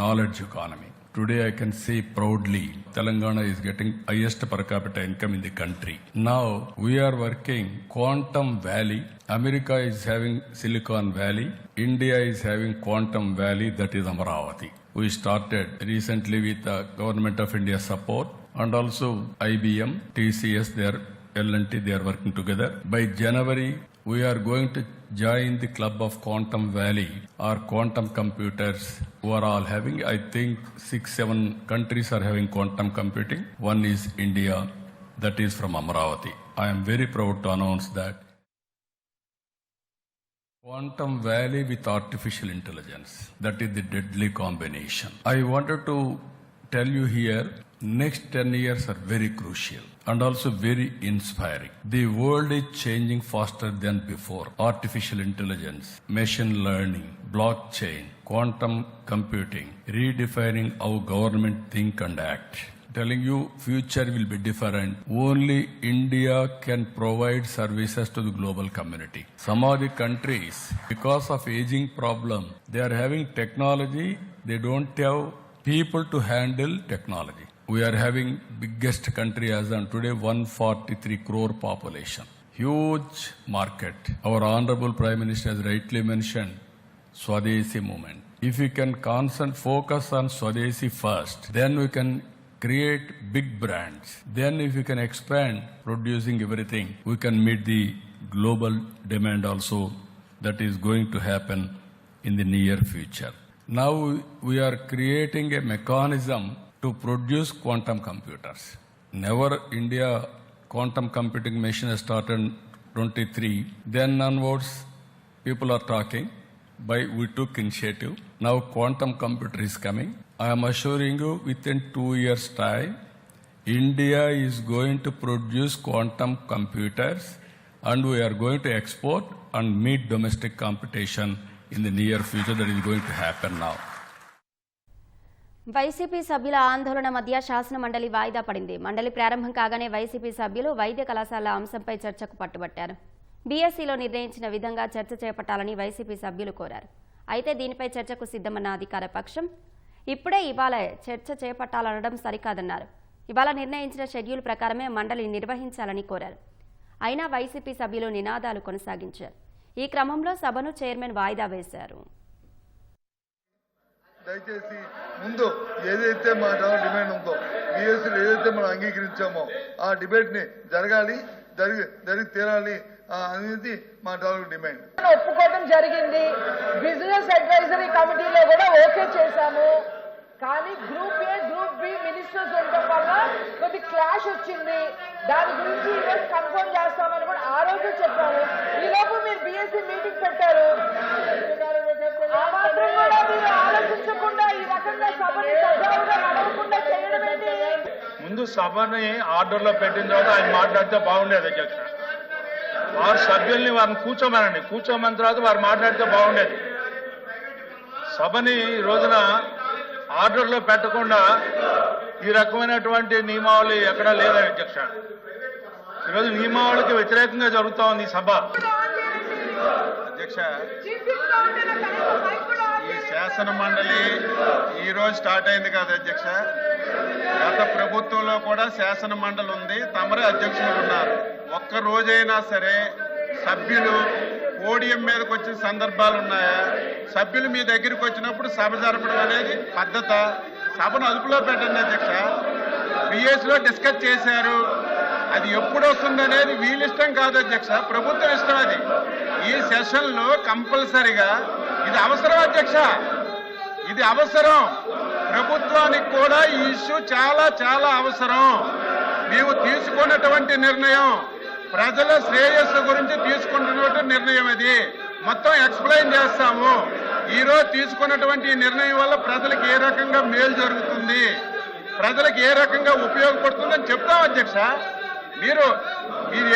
knowledge economy. Today I can say proudly, Telangana is getting highest per capita income in the country. Now we are working Quantum Valley. America is having Silicon Valley. India is having Quantum Valley, that is Amaravati. We started recently with the Government of India support, and also IBM, TCS, L&T, they are working together. By January, we are going to join the club of Quantum Valley or quantum computers who are all having, I think 6-7 countries are having quantum computing. One is India, that is from Amaravati. I am very proud to announce that Quantum Valley with artificial intelligence. That is the deadly combination. I wanted to tell you here, next 10 years are very crucial and also very inspiring. The world is changing faster than before. Artificial intelligence, machine learning, blockchain, quantum computing, redefining how government think and act. Telling you future will be different. Only India can provide services to the global community. Some of the countries, because of aging problem, they are having technology, they don't have people to handle technology. We are having biggest country as on today, 143 crore population. Huge market. Our Honorable Prime Minister has rightly mentioned Swadeshi movement. If we can focus on Swadeshi first, then we can create big brands. Then if we can expand producing everything, we can meet the global demand also that is going to happen in the near future. Now we are creating a mechanism to produce quantum computers. Never India quantum computing machine has started 23. Then onwards people are talking. We took initiative. Now quantum computer is coming. I am assuring you within 2 years time, India is going to produce quantum computers and we are going to export and meet domestic competition in the near future. That is going to happen now. YCP సభ్యుల ఆందోళన మధ్య శాసన మండలి వాయిదా పడింది. మండలి ప్రారంభం కాగానే వైసీపీ సభ్యులు వైద్య కళాశాల అంశంపై చర్చకు పట్టుబట్టారు. బీఎస్సీలో నిర్ణయించిన విధంగా చర్చ చేపట్టాలని వైసీపీ సభ్యులు కోరారు. అయితే దీనిపై చర్చకు సిద్ధమన్న అధికార పక్షం ఇప్పుడే ఇవాళ చర్చ చేపట్టాలనడం సరికాదన్నారు. ఇవాళ నిర్ణయించిన షెడ్యూల్ ప్రకారమే మండలి నిర్వహించాలని కోరారు. అయినా వైసీపీ సభ్యులు నినాదాలు కొనసాగించారు. ఈ క్రమంలో సభను చైర్మన్ వాయిదా వేశారు. దయచేసి ముందు ఏదైతే మా డిమాండ్ ఉందో బీఎస్సీలో ఏదైతే మనం అంగీకరించామో ఆ డిబేట్ని జరిగి తీరాలి అనేది మా డిమాండ్. ఒప్పుకోవడం జరిగింది. బిజినెస్ అడ్వైజరీ కమిటీలో కూడా ఓకే చేశాము. కానీ group A group B ministers ఉండటం వల్ల కొద్ది క్లాష్ వచ్చింది. దాని గురించి ఈరోజు కన్ఫర్మ్ చేస్తామని కూడా ఆ రోజు చెప్పాము. ఈ లోపు మీరు బీఎస్సీ మీటింగ్ పెట్టారు. ఆ మాత్రం కూడా మీరు ఆలోచించకుండా ఈ రకంగా సభని సజావుగా నడవకుండా చేయడం ఏంటి? ముందు సభని ఆర్డర్లో పెట్టిన తర్వాత ఆయన మాట్లాడితే బాగుండేది అధ్యక్ష. వారి సభ్యుల్ని వారిని కూర్చోమని తర్వాత వారు మాట్లాడితే బాగుండేది. సభని ఈ రోజున ఆర్డర్లో పెట్టకుండా ఈ రకమైనటువంటి నియమావళి ఎక్కడా లేదా అధ్యక్ష. ఈరోజు నియమావళికి వ్యతిరేకంగా జరుగుతూ ఉంది ఈ సభ. అధ్యక్ష, ఈ శాసన మండలి ఈ రోజు స్టార్ట్ అయింది కదా అధ్యక్ష. గత ప్రభుత్వంలో కూడా శాసన మండలి ఉంది, తమరే అధ్యక్షులు ఉన్నారు. ఒక్క రోజైనా సరే సభ్యులు పోడియం మీదకి వచ్చిన సందర్భాలు ఉన్నాయా? సభ్యులు మీ దగ్గరికి వచ్చినప్పుడు సభ జరపడం అనేది పద్ధత. సభను అదుపులో పెట్టండి అధ్యక్ష. బిఎస్లో డిస్కస్ చేశారు, అది ఎప్పుడు వస్తుందనేది వీళ్ళిష్టం కాదు అధ్యక్ష, ప్రభుత్వం ఇష్టం. అది ఈ సెషన్లో కంపల్సరిగా ఇది అవసరం అధ్యక్ష, ఇది అవసరం. ప్రభుత్వానికి కూడా ఈ ఇష్యూ చాలా చాలా అవసరం. మేము తీసుకున్నటువంటి నిర్ణయం ప్రజల శ్రేయస్సు గురించి తీసుకుంటున్నటువంటి నిర్ణయం. అది మొత్తం ఎక్స్ప్లెయిన్ చేస్తాము. ఈరోజు తీసుకున్నటువంటి నిర్ణయం వల్ల ప్రజలకు ఏ రకంగా మేలు జరుగుతుంది, ప్రజలకు ఏ రకంగా ఉపయోగపడుతుందని చెప్తాం అధ్యక్ష. మీరు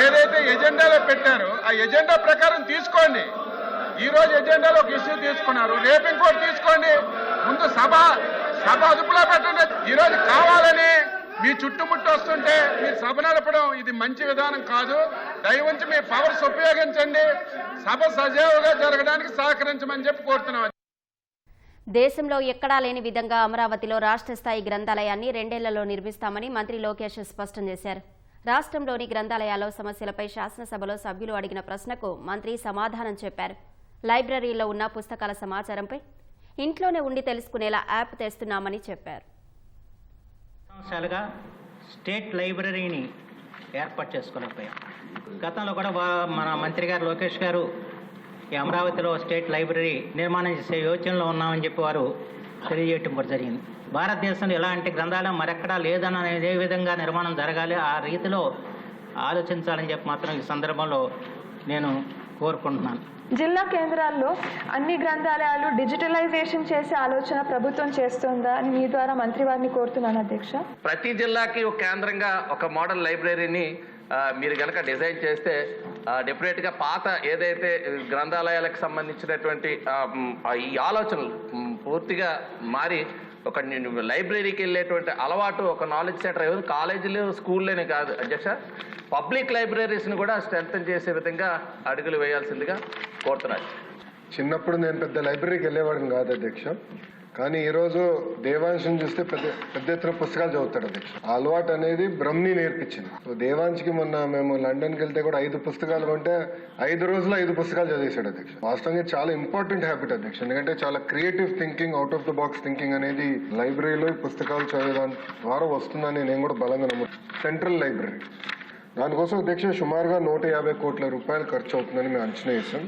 ఏదైతే ఎజెండాలో పెట్టారో ఆ ఎజెండా ప్రకారం తీసుకోండి. ఈ రోజు ఎజెండాలో ఒక ఇష్యూ తీసుకున్నారు, రేపు ఇంకోటి తీసుకోండి. ముందు సభ అదుపులో పెట్టండి. ఈరోజు కావాలని మీ చుట్టుముట్టు వస్తుంటే మీరు సభ నడపడం ఇది మంచి విధానం కాదు. దయవుంచి మీ పవర్స్ ఉపయోగించండి, సభ సజావుగా జరగడానికి సహకరించమని చెప్పి కోరుతున్నాం. దేశంలో ఎక్కడా లేని విధంగా అమరావతిలో రాష్ట్ర స్థాయి గ్రంథాలయాన్ని 2 ఏళ్లలో నిర్మిస్తామని మంత్రి లోకేష్ స్పష్టం చేశారు. రాష్ట్రంలోని గ్రంథాలయాల సమస్యలపై శాసనసభలో సభ్యులు అడిగిన ప్రశ్నకు మంత్రి సమాధానం చెప్పారు. లైబ్రరీలో ఉన్న పుస్తకాల సమాచారంపై ఇంట్లోనే ఉండి తెలుసుకునేలా యాప్ తెస్తున్నామని చెప్పారు. సంవత్సరాలుగా స్టేట్ లైబ్రరీని ఏర్పాటు చేసుకోలేకపోయాం. గతంలో కూడా మన మంత్రి గారు లోకేష్ గారు ఈ అమరావతిలో స్టేట్ లైబ్రరీ నిర్మాణం చేసే యోచనలో ఉన్నామని చెప్పి వారు తెలియజేయటం కూడా జరిగింది. భారతదేశంలో ఎలాంటి గ్రంథాలయం మరెక్కడా లేదని ఏ విధంగా నిర్మాణం జరగాలి, ఆ రీతిలో ఆలోచించాలని చెప్పి మాత్రం ఈ సందర్భంలో నేను కోరుకుంటున్నాను. జిల్లా కేంద్రాల్లో అన్ని గ్రంథాలయాలు డిజిటలైజేషన్ చేసే ఆలోచన ప్రభుత్వం చేస్తుందా అని మీ ద్వారా మంత్రి వారిని కోరుతున్నాను అధ్యక్ష. ప్రతి జిల్లాకి ఒక కేంద్రంగా ఒక మోడల్ లైబ్రరీని మీరు కనుక డిజైన్ చేస్తే డెఫినెట్గా పాత ఏదైతే గ్రంథాలయాలకు సంబంధించినటువంటి ఈ ఆలోచనలు పూర్తిగా మారి ఒక లైబ్రరీకి వెళ్ళేటువంటి అలవాటు ఒక నాలెడ్జ్ సెంటర్ కాలేజీలు స్కూల్లోనే కాదు అధ్యక్ష, పబ్లిక్ లైబ్రరీస్ని కూడా స్ట్రెంథన్ చేసే విధంగా అడుగులు వేయాల్సిందిగా కోరుతున్నాను. చిన్నప్పుడు నేను పెద్ద లైబ్రరీకి వెళ్ళేవాడిని కాదు అధ్యక్ష, కానీ ఈరోజు దేవాంశం చూస్తే పెద్ద ఎత్తున పుస్తకాలు చదువుతాడు అధ్యక్ష. ఆ అలవాటు అనేది బ్రహ్మని నేర్పించింది. సో దేవాంశ్కి మొన్న మేము లండన్కి వెళ్తే కూడా 5 పుస్తకాలు కొంటే 5 రోజుల్లో 5 పుస్తకాలు చదివేశాడు అధ్యక్ష. వాస్తవంగా చాలా ఇంపార్టెంట్ హ్యాబిట్ అధ్యక్ష, ఎందుకంటే చాలా creative thinking, out of the box thinking అనేది లైబ్రరీలో ఈ పుస్తకాలు చదివేదాని ద్వారా వస్తుందని నేను కూడా బలంగా నమ్ముతాను. సెంట్రల్ లైబ్రరీ దానికోసం అధ్యక్ష సుమారుగా 150 కోట్ల రూపాయలు ఖర్చు అవుతుందని మేము అంచనా వేసాం.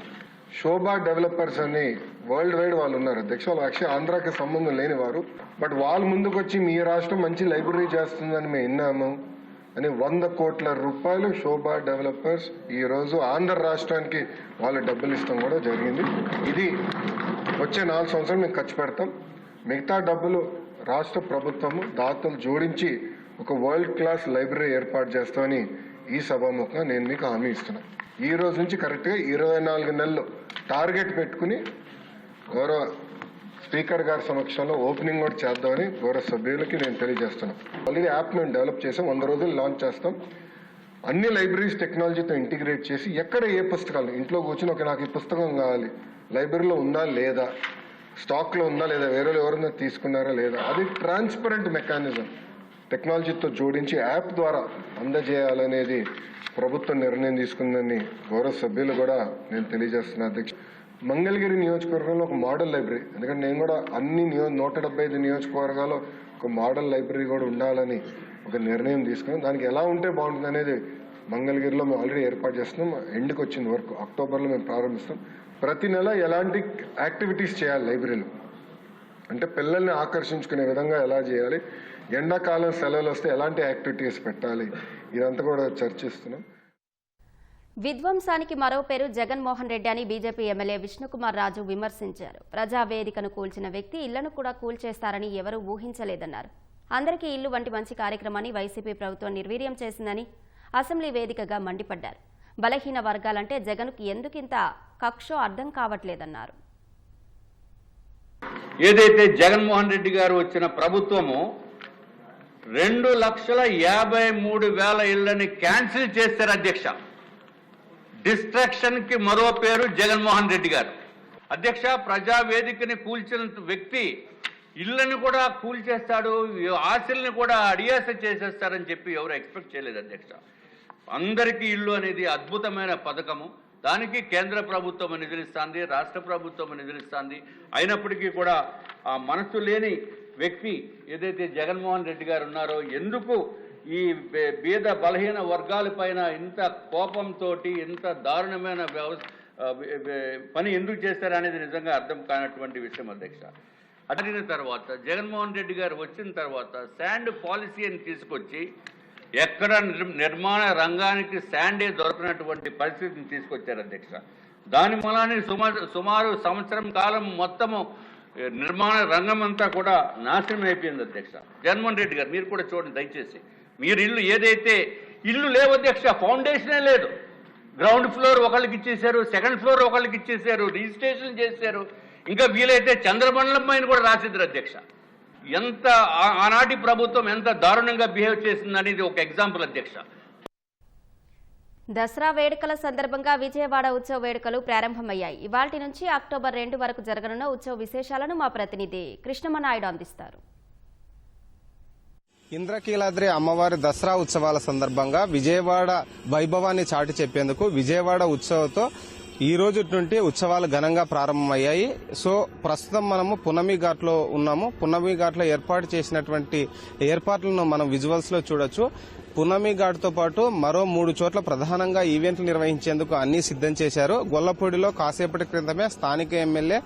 శోభా డెవలపర్స్ అని వరల్డ్ వైడ్ వాళ్ళు ఉన్నారు అధ్యక్ష. వాళ్ళు యాక్చువల్లీ ఆంధ్రాకి సంబంధం లేని వారు, బట్ వాళ్ళు ముందుకు వచ్చి మీ రాష్ట్రం మంచి లైబ్రరీ చేస్తుందని మేము విన్నాము అని 100 కోట్ల రూపాయలు శోభా డెవలపర్స్ ఈరోజు ఆంధ్ర రాష్ట్రానికి వాళ్ళు డబ్బులు ఇస్తాం కూడా జరిగింది. ఇది వచ్చే 4 సంవత్సరాలు మేము ఖర్చు పెడతాం. మిగతా డబ్బులు రాష్ట్ర ప్రభుత్వము దాతలు జోడించి ఒక వరల్డ్ క్లాస్ లైబ్రరీ ఏర్పాటు చేస్తామని ఈ సభాముఖంగా నేను మీకు హామీ ఇస్తున్నాను. ఈ రోజు నుంచి కరెక్ట్గా 24 నెలలు టార్గెట్ పెట్టుకుని గౌరవ స్పీకర్ గారి సమక్షంలో ఓపెనింగ్ కూడా చేద్దామని గౌరవ సభ్యులకి నేను తెలియజేస్తున్నాను. ఆల్రెడీ యాప్ మేము డెవలప్ చేసాం, 100 రోజులు లాంచ్ చేస్తాం. అన్ని లైబ్రరీస్ టెక్నాలజీతో ఇంటిగ్రేట్ చేసి ఎక్కడ ఏ పుస్తకాలు ఇంట్లో కూర్చొని నాకు ఈ పుస్తకం కావాలి, లైబ్రరీలో ఉందా లేదా, స్టాక్లో ఉందా లేదా, వేరే ఎవరైనా తీసుకున్నారా లేదా, అది ట్రాన్స్పరెంట్ మెకానిజం టెక్నాలజీతో జోడించి యాప్ ద్వారా అందజేయాలనేది ప్రభుత్వం నిర్ణయం తీసుకుందని గౌరవ సభ్యులు కూడా నేను తెలియజేస్తున్నా అధ్యక్ష. మంగళగిరి నియోజకవర్గంలో ఒక మోడల్ లైబ్రరీ, ఎందుకంటే నేను కూడా అన్ని 175 నియోజకవర్గాల్లో ఒక మోడల్ లైబ్రరీ కూడా ఉండాలని ఒక నిర్ణయం తీసుకున్నాం. దానికి ఎలా ఉంటే బాగుంటుంది అనేది మంగళగిరిలో మేము ఆల్రెడీ ఏర్పాటు చేస్తున్నాం. ఎండ్కి వచ్చింది వర్క్, అక్టోబర్లో మేము ప్రారంభిస్తాం. ప్రతి నెల ఎలాంటి యాక్టివిటీస్ చేయాలి లైబ్రరీలో అంటే పిల్లల్ని ఆకర్షించుకునే విధంగా ఎలా చేయాలి, ఎండాకాలం సెలవులు వస్తే ఎలాంటి యాక్టివిటీస్ పెట్టాలి, ఇదంతా కూడా చర్చిస్తున్నాం. విధ్వంసానికి మరో పేరు జగన్మోహన్ రెడ్డి అని బీజేపీ ఎమ్మెల్యే విష్ణుకుమార్ రాజు విమర్శించారు. ప్రజావేదికను కూల్చిన వ్యక్తి ఇళ్లను కూడా కూల్చేస్తారని ఎవరూ ఊహించలేదన్నారు. అందరికీ ఇల్లు వంటి మంచి కార్యక్రమాన్ని వైసీపీ ప్రభుత్వం నిర్వీర్యం చేసిందని అసెంబ్లీ వేదికగా మండిపడ్డారు. బలహీన వర్గాలంటే జగన్కు ఎందుకింత కక్షో అర్థం కావట్లేదన్నారు. ఏదైతే జగన్మోహన్ రెడ్డి గారు వచ్చిన ప్రభుత్వము 2,53,000 ఇళ్లని క్యాన్సిల్ చేశారు అధ్యక్ష. డిస్ట్రాక్షన్ కి మరో పేరు జగన్మోహన్ రెడ్డి గారు. అధ్యక్ష, ప్రజావేదికని కూల్చిన వ్యక్తి ఇళ్లను కూడా కూల్చేస్తాడు, ఆశల్ని కూడా అడియాస చేసేస్తారని చెప్పి ఎవరు ఎక్స్పెక్ట్ చేయలేదు అధ్యక్ష. అందరికీ ఇల్లు అనేది అద్భుతమైన పథకము. దానికి కేంద్ర ప్రభుత్వం నిధులిస్తుంది, రాష్ట్ర ప్రభుత్వం నిధులిస్తుంది. అయినప్పటికీ కూడా ఆ మనసు లేని వ్యక్తి ఏదైతే జగన్మోహన్ రెడ్డి గారు ఉన్నారో ఎందుకు ఈ బీద బలహీన వర్గాలపైన ఇంత కోపంతో ఇంత దారుణమైన పని ఎందుకు చేస్తారనేది నిజంగా అర్థం కానటువంటి విషయం అధ్యక్ష. అడిగిన తర్వాత జగన్మోహన్ రెడ్డి గారు వచ్చిన తర్వాత శాండ్ పాలసీ అని తీసుకొచ్చి ఎక్కడ నిర్మాణ రంగానికి శాండే దొరకనటువంటి పరిస్థితిని తీసుకొచ్చారు అధ్యక్ష. దాని మూలాన్ని సుమారు సంవత్సరం కాలం మొత్తము నిర్మాణ రంగం అంతా కూడా నాశనం అయిపోయింది అధ్యక్ష. జగన్మోహన్ రెడ్డి గారు మీరు కూడా చూడండి దయచేసి. మీరు ఇల్లు ఏదైతే ఇల్లు లేవు అధ్యక్ష, ఫౌండేషనే లేదు. గ్రౌండ్ ఫ్లోర్ ఒకళ్ళకి ఇచ్చేశారు, సెకండ్ ఫ్లోర్ ఒకళ్ళకి ఇచ్చేశారు, రిజిస్ట్రేషన్ చేశారు. ఇంకా వీలైతే చంద్రమండలం పైన కూడా రాసిద్దరు అధ్యక్ష. ఎంత ఆనాటి ప్రభుత్వం ఎంత దారుణంగా బిహేవ్ చేసిందనేది ఒక ఎగ్జాంపుల్ అధ్యక్ష. దసరా వేడుకల సందర్భంగా విజయవాడ ఉత్సవ వేడుకలు ప్రారంభమయ్యాయి. ఇవాల్టి నుంచి అక్టోబర్ 2 వరకు జరగనున్న ఉత్సవ విశేషాలను మా ప్రతినిధి కృష్ణమనాయుడు అందిస్తారు. ఇంద్రకీలాద్రి అమ్మవారి దసరా ఉత్సవాల సందర్భంగా విజయవాడ వైభవాన్ని చాటి చెప్పేందుకు విజయవాడ ఉత్సవంతో ఈ రోజు నుండి ఉత్సవాలు ఘనంగా ప్రారంభమయ్యాయి. సో ప్రస్తుతం మనము పున్నమి ఘాట్లో ఉన్నాము. పున్నమి ఘాట్లో ఏర్పాటు చేసినటువంటి ఏర్పాట్లను మనం విజువల్స్ లో చూడొచ్చు. పునమి ఘాట్తో పాటు మరో 3 చోట్ల ప్రధానంగా ఈవెంట్లు నిర్వహించేందుకు అన్ని సిద్ధం చేశారు. గొల్లపూడిలో కాసేపటి క్రితమే స్థానిక ఎమ్మెల్యే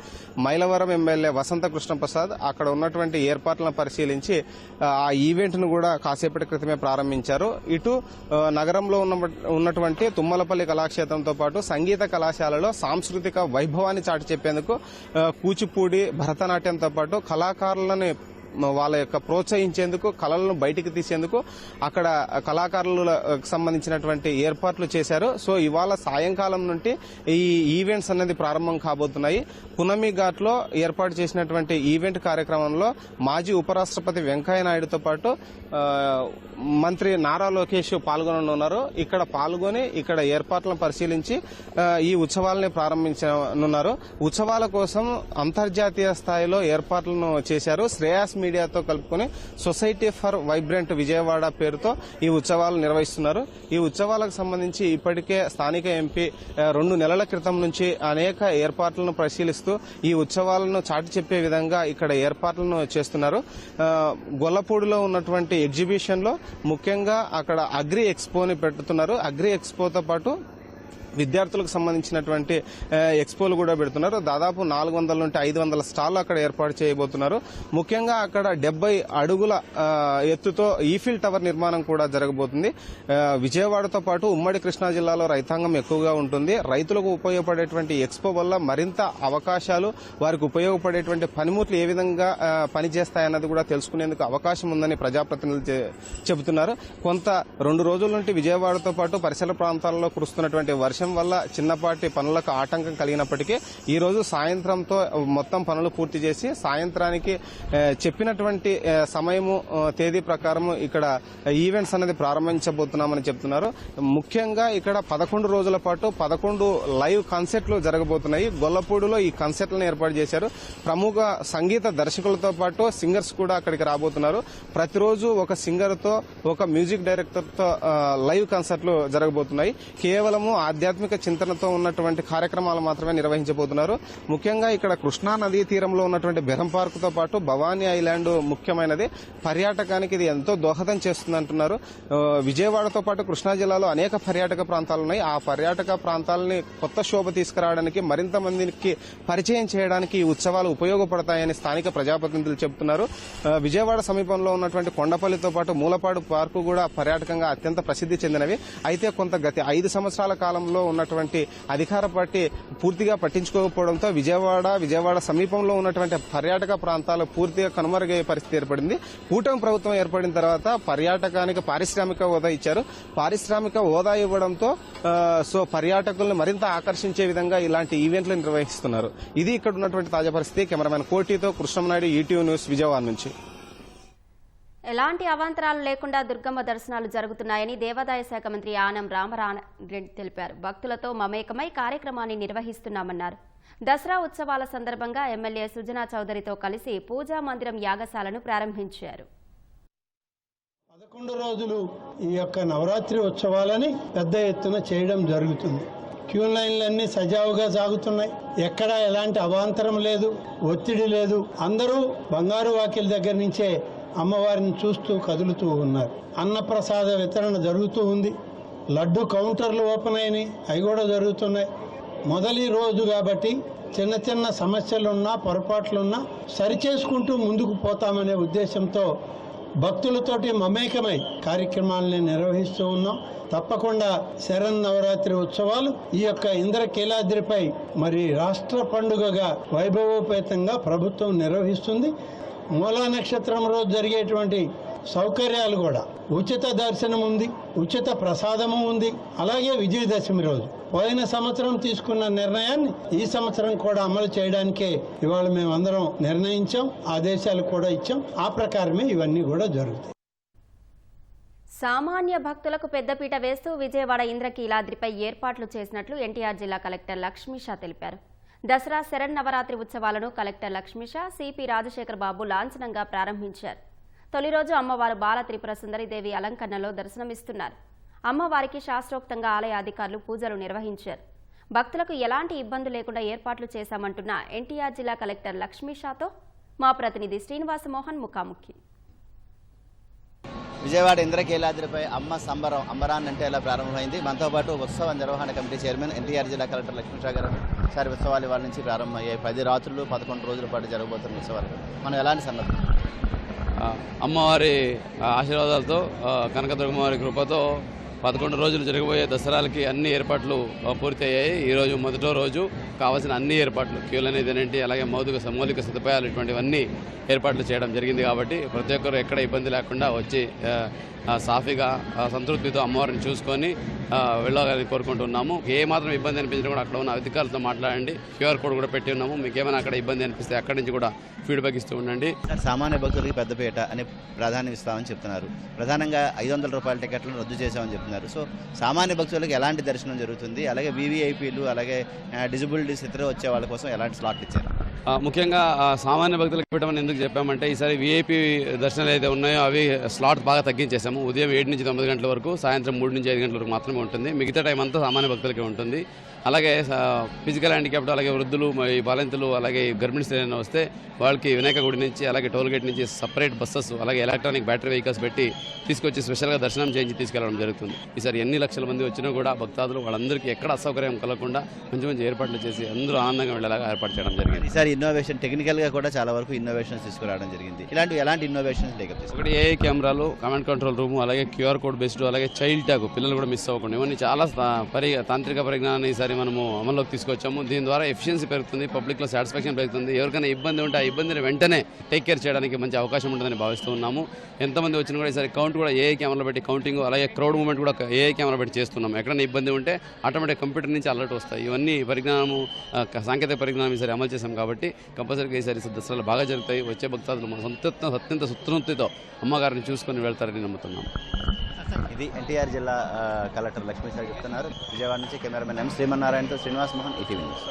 మైలవరం ఎమ్మెల్యే వసంత కృష్ణప్రసాద్ అక్కడ ఉన్నటువంటి ఏర్పాట్లను పరిశీలించి ఆ ఈవెంట్ను కూడా కాసేపటి క్రితమే ప్రారంభించారు. ఇటు నగరంలో ఉన్నటువంటి తుమ్మలపల్లి కళాక్షేత్రంతో పాటు సంగీత కళాశాలలో సాంస్కృతిక వైభవాన్ని చాటి చెప్పేందుకు కూచిపూడి, భరతనాట్యంతో పాటు కళాకారులని వాళ్ళ యొక్క ప్రోత్సహించేందుకు, కళలను బయటికి తీసేందుకు అక్కడ కళాకారులకు సంబంధించినటువంటి ఏర్పాట్లు చేశారు. సో ఇవాళ సాయంకాలం నుండి ఈ ఈవెంట్స్ అనేది ప్రారంభం కాబోతున్నాయి. పునమి ఘాట్లో ఏర్పాటు చేసినటువంటి ఈవెంట్ కార్యక్రమంలో మాజీ ఉపరాష్ట్రపతి వెంకయ్యనాయుడుతో పాటు మంత్రి నారా లోకేష్ పాల్గొననున్నారు. ఇక్కడ పాల్గొని ఇక్కడ ఏర్పాట్లను పరిశీలించి ఈ ఉత్సవాలని ప్రారంభించనున్నారు. ఉత్సవాల కోసం అంతర్జాతీయ స్థాయిలో ఏర్పాట్లను చేశారు. శ్రేయాస్ మీడియాతో కలుపుకొని సొసైటీ ఫర్ వైబ్రెంట్ విజయవాడ పేరుతో ఈ ఉత్సవాలు నిర్వహిస్తున్నారు. ఈ ఉత్సవాలకు సంబంధించి ఇప్పటికే స్థానిక ఎంపీ 2 నెలల క్రితం నుంచి అనేక ఏర్పాట్లను పరిశీలిస్తూ ఈ ఉత్సవాలను చాటి చెప్పే విధంగా ఇక్కడ ఏర్పాట్లను చేస్తున్నారు. గొల్లపూడిలో ఉన్నటువంటి ఎగ్జిబిషన్ లో ముఖ్యంగా అక్కడ అగ్రి ఎక్స్పోని పెడుతున్నారు. అగ్రి ఎక్స్పోతో పాటు విద్యార్థులకు సంబంధించినటువంటి ఎక్స్పోలు కూడా పెడుతున్నారు. దాదాపు 400 నుండి 500 స్టాళ్లు అక్కడ ఏర్పాటు చేయబోతున్నారు. ముఖ్యంగా అక్కడ 70 అడుగుల ఎత్తుతో ఈఫిల్ టవర్ నిర్మాణం కూడా జరగబోతుంది. విజయవాడతో పాటు ఉమ్మడి కృష్ణా జిల్లాలో రైతాంగం ఎక్కువగా ఉంటుంది. రైతులకు ఉపయోగపడేటువంటి ఎక్స్పో వల్ల మరింత అవకాశాలు, వారికి ఉపయోగపడేటువంటి పనిముట్లు ఏ విధంగా పనిచేస్తాయన్నది కూడా తెలుసుకునేందుకు అవకాశం ఉందని ప్రజాప్రతినిధులు చెబుతున్నారు. కొంత 2 రోజుల నుండి విజయవాడతో పాటు పరిసర ప్రాంతాల్లో కురుస్తున్నటువంటి వర్షం వల్ల చిన్నపాటి పనులకు ఆటంకం కలిగినప్పటికీ ఈ రోజు సాయంత్రంతో మొత్తం పనులు పూర్తి చేసి సాయంత్రానికి చెప్పినటువంటి సమయము తేదీ ప్రకారం ఇక్కడ ఈవెంట్స్ అనేది ప్రారంభించబోతున్నామని చెప్తున్నారు. ముఖ్యంగా ఇక్కడ 11 రోజుల పాటు 11 లైవ్ కాన్సర్ట్లు జరగబోతున్నాయి. గొల్లపూడిలో ఈ కాన్సర్ట్లను ఏర్పాటు చేశారు. ప్రముఖ సంగీత దర్శకులతో పాటు సింగర్స్ కూడా అక్కడికి రాబోతున్నారు. ప్రతిరోజు ఒక సింగర్ తో, ఒక మ్యూజిక్ డైరెక్టర్ తో లైవ్ కాన్సర్ట్లు జరగబోతున్నాయి. కేవలము ఆధ్యాత్మిక చింతనతో ఉన్నటువంటి కార్యక్రమాలు మాత్రమే నిర్వహించబోతున్నారు. ముఖ్యంగా ఇక్కడ కృష్ణా నదీ తీరంలో ఉన్నటువంటి బెరం పార్క్ తో పాటు భవానీ ఐలాండ్ ముఖ్యమైనది. పర్యాటకానికి ఇది ఎంతో దోహదం చేస్తుందంటున్నారు. విజయవాడతో పాటు కృష్ణా జిల్లాలో అనేక పర్యాటక ప్రాంతాలు ఉన్నాయి. ఆ పర్యాటక ప్రాంతాలని కొత్త శోభ తీసుకురావడానికి, మరింత మందికి పరిచయం చేయడానికి ఈ ఉత్సవాలు ఉపయోగపడతాయని స్థానిక ప్రజాప్రతినిధులు చెబుతున్నారు. విజయవాడ సమీపంలో ఉన్నటువంటి కొండపల్లితో పాటు మూలపాడు పార్కు కూడా పర్యాటకంగా అత్యంత ప్రసిద్ధి చెందినవి. అయితే కొంత గత 5 సంవత్సరాల కాలంలో ఉన్నటువంటి అధికార పార్టీ పూర్తిగా పట్టించుకోకపోవడంతో విజయవాడ సమీపంలో ఉన్నటువంటి పర్యాటక ప్రాంతాలు పూర్తిగా కనుమరుగయ్యే పరిస్థితి ఏర్పడింది. కూటమి ప్రభుత్వం ఏర్పడిన తర్వాత పర్యాటకానికి పారిశ్రామిక హోదా ఇచ్చారు. పారిశ్రామిక హోదా ఇవ్వడంతో పర్యాటకులను మరింత ఆకర్షించే విధంగా ఇలాంటి ఈవెంట్లు నిర్వహిస్తున్నారు. ఇది ఇక్కడ ఉన్నటువంటి తాజా పరిస్థితి. కెమెరామెన్ కోటితో కృష్ణమనాయుడు, ఈటీవీ న్యూస్, విజయవాడ నుంచి. ఎలాంటి అవాంతరాలు లేకుండా దుర్గమ్మ దర్శనాలు జరుగుతున్నాయని దేవాదాయ శాఖ మంత్రి ఆనం రామరెడ్డి తెలిపారు. భక్తులతో మమేకమై కార్యక్రమాన్ని నిర్వహిస్తున్నామన్నారు. దసరా ఉత్సవాల సందర్భంగా ఎమ్మెల్యే సుజనా చౌదరితో కలిసి పూజా మందిరం యాగశాలను ప్రారంభించారు. 11 రోజులు ఈ యొక్క నవరాత్రి ఉత్సవాలని పెద్ద ఎత్తున చేయడం జరుగుతుంది. క్యూ లైన్లన్నీ సజావుగా సాగుతున్నాయి. ఎక్కడా ఎలాంటి అవాంతరం లేదు, ఒత్తిడి లేదు. అందరూ బంగారు వాకిల దగ్గర నుంచే అమ్మవారిని చూస్తూ కదులుతూ ఉన్నారు. అన్నప్రసాద వితరణ జరుగుతూ ఉంది. లడ్డు కౌంటర్లు ఓపెన్ అయినాయి, అవి కూడా జరుగుతున్నాయి. మొదటి రోజు కాబట్టి చిన్న చిన్న సమస్యలున్నా, పొరపాట్లున్నా సరిచేసుకుంటూ ముందుకు పోతామనే ఉద్దేశంతో భక్తులతోటి మమేకమై కార్యక్రమాలని నిర్వహిస్తూ ఉన్నాం. తప్పకుండా శరన్నవరాత్రి ఉత్సవాలు ఈ యొక్క ఇంద్రకీలాద్రిపై మరి రాష్ట్ర పండుగగా వైభవోపేతంగా ప్రభుత్వం నిర్వహిస్తుంది. మూలా నక్షత్రం రోజు జరిగేటువంటి సౌకర్యాలు కూడా ఉచిత దర్శనం ఉంది, ఉచిత ప్రసాదము ఉంది. అలాగే విజయదశమి రోజు పోయిన సంవత్సరం తీసుకున్న నిర్ణయాన్ని ఈ సంవత్సరం కూడా అమలు చేయడానికే ఇవాళ మేమందరం నిర్ణయించాం, ఆదేశాలు కూడా ఇచ్చాం. ఆ ప్రకారమే ఇవన్నీ కూడా జరుగుతాయి. సామాన్య భక్తులకు పెద్దపీట వేస్తూ విజయవాడ ఇంద్రకీలాద్రిపై ఏర్పాట్లు చేసినట్లు ఎన్టీఆర్ జిల్లా కలెక్టర్ లక్ష్మీషా తెలిపారు. దసరా శరన్నవరాత్రి ఉత్సవాలను కలెక్టర్ లక్ష్మీషా, సిపి రాజశేఖర్ బాబు లాంఛనంగా ప్రారంభించారు. తొలి రోజు అమ్మవారు బాల త్రిపుర సుందరిదేవి అలంకరణలో దర్శనమిస్తున్నారు. అమ్మవారికి శాస్త్రోక్తంగా ఆలయ అధికారులు పూజలు నిర్వహించారు. భక్తులకు ఎలాంటి ఇబ్బంది లేకుండా ఏర్పాట్లు చేశామంటున్న ఎన్టీఆర్ జిల్లా కలెక్టర్ లక్ష్మీషాతో మా ప్రతినిధి శ్రీనివాస మోహన్ ముఖాముఖి. విజయవాడ ఇంద్రకీలాద్రిపై అమ్మ సంబరం అంబరాన్ అంటే ఇలా ప్రారంభమైంది. మనతో పాటు ఉత్సవ నిర్వహణ కమిటీ చైర్మన్ ఎన్టీఆర్ జిల్లా కలెక్టర్ లక్ష్మీషా గారు సార్ ఉత్సవాలు ఇవాళ నుంచి ప్రారంభమయ్యాయి. 10 రాత్రులు 11 రోజుల పాటు జరగబోతున్న ఉత్సవాలు మనం ఎలాంటి సందర్భం? అమ్మవారి ఆశీర్వాదాలతో కనకదుర్గమ్మవారి కృపతో 11 రోజులు జరగబోయే దసరాలకి అన్ని ఏర్పాట్లు పూర్తయ్యాయి. ఈరోజు మొదటో రోజు కావాల్సిన అన్ని ఏర్పాట్లు క్యూలు అనేది ఏంటి, అలాగే మౌలిక సదుపాయాలు ఇటువంటివన్నీ ఏర్పాట్లు చేయడం జరిగింది. కాబట్టి ప్రతి ఒక్కరు ఎక్కడ ఇబ్బంది లేకుండా వచ్చి సాఫీగా సంతృప్తితో అమ్మవారిని చూసుకొని వెళ్ళాలని కోరుకుంటున్నాము. ఏ మాత్రం ఇబ్బంది అనిపించినా కూడా అక్కడ ఉన్న అధికారులతో మాట్లాడండి. క్యూఆర్ కోడ్ కూడా పెట్టి ఉన్నాము. మీకు ఏమైనా అక్కడ ఇబ్బంది అనిపిస్తే అక్కడి నుంచి కూడా ఫీడ్బ్యాక్ ఇస్తూ ఉండండి. సామాన్య భక్తులకి పెద్దపీట అని ప్రాధాన్యం ఇస్తామని చెప్తున్నారు. ప్రధానంగా 500 రూపాయల టికెట్లను రద్దు చేశామని చెప్తున్నారు. సో సామాన్య భక్తులకు ఎలాంటి దర్శనం జరుగుతుంది, అలాగే వీవీఐపీలు అలాగే డిజబిలిటీస్ ఇతర వచ్చే వాళ్ళ కోసం ఎలాంటి స్లాట్ ఇచ్చారు? ముఖ్యంగా సామాన్య భక్తులకు పెట్టమని ఎందుకు చెప్పామంటే ఈసారి వీఐపీ దర్శనాలు అయితే ఉన్నాయో అవి స్లాట్ బాగా తగ్గించేసాము. ఉదయం 7 నుంచి 9 గంటల వరకు, సాయంత్రం 3 నుంచి 5 గంటల వరకు మాత్రమే ఉంటుంది. మిగతా టైం అంతా సామాన్య భక్తులకే ఉంటుంది. అలాగే ఫిజికల్ హ్యాండిక్యాప్డ్, అలాగే వృద్ధులు, బాలింతలు, అలాగే గర్భిణీ స్త్రీలైనా వస్తే వాళ్ళకి వినాయక గుడి నుంచి అలాగే టోల్ గేట్ నుంచి సపరేట్ బస్సెస్ అలాగే ఎలక్ట్రానిక్ బ్యాటరీ వెహికల్స్ పెట్టి తీసుకొచ్చి స్పెషల్గా దర్శనం చేయించి తీసుకెళ్లడం జరుగుతుంది. ఈసారి ఎన్ని లక్షల మంది వచ్చినా కూడా భక్తాదులు వాళ్ళందరికీ ఎక్కడ అసౌకర్యం కలగకుండా మంచి ఏర్పాట్లు చేసి అందరూ ఆనందంగా వెళ్ళేలాగా ఏర్పాటు చేయడం జరిగింది. ఈసారి ఇన్నోవేషన్ టెక్నికల్గా కూడా చాలా వరకు ఇన్నోవేషన్స్ తీసుకురావడం జరిగింది. ఎలాంటి ఇన్నోవేషన్స్ లేకపోతే ఒకటి ఏఐ కెమెరాలు, కమాండ్ కంట్రోల్ రూమ్, అలాగే క్యూఆర్ కోడ్ బేస్డ్, అలాగే చైల్డ్ ట్యాగ్ పిల్లలు కూడా మిస్ అవ్వకుండా ఇవన్నీ చాలా తాంత్రిక పరిజ్ఞానాన్ని ఈసారి మనము అమల్లోకి తీసుకొచ్చాము. దీని ద్వారా ఎఫిషియన్సీ పెరుగుతుంది, పబ్లిక్లో సాటిస్ఫాక్షన్ పెరుగుతుంది. ఎవరికైనా ఇబ్బంది ఉంటే ఆ ఇబ్బందిని వెంటనే టేక్ కేర్ చేయడానికి మంచి అవకాశం ఉంటుందని భావిస్తూ ఉన్నాము. ఎంతమంది వచ్చినా కూడా ఈసారి కౌంట్ కూడా ఏఐ కెమెరాలో పెట్టి కౌంటింగ్, అలాగే క్రౌడ్ మూవ్మెంట్ కూడా ఏఐ కెమెరా పెట్టి చేస్తున్నాము. ఎక్కడైనా ఇబ్బంది ఉంటే ఆటోమేటిక్ కంప్యూటర్ నుంచి అలర్ట్ వస్తాయి. ఇవన్నీ పరిజ్ఞానము, సాంకేతిక పరిజ్ఞానం ఈసారి అమలు చేశాం కాబట్టి కంపల్సరీగా ఈసారి దసరాలు బాగా జరుగుతాయి. వచ్చే భక్తాదులు అత్యంత సుతృప్తితో అమ్మగారిని చూసుకొని వెళ్తారని నమ్ముతున్నాము. ఇది ఎన్టీఆర్ జిల్లా కలెక్టర్ లక్ష్మీషా చెప్తున్నారు. విజయవాడ నుంచి కెమెరామెన్ ఎం శ్రీమన్నారాయణతో శ్రీనివాస్ మోహన్, ఈటీవీ న్యూస్.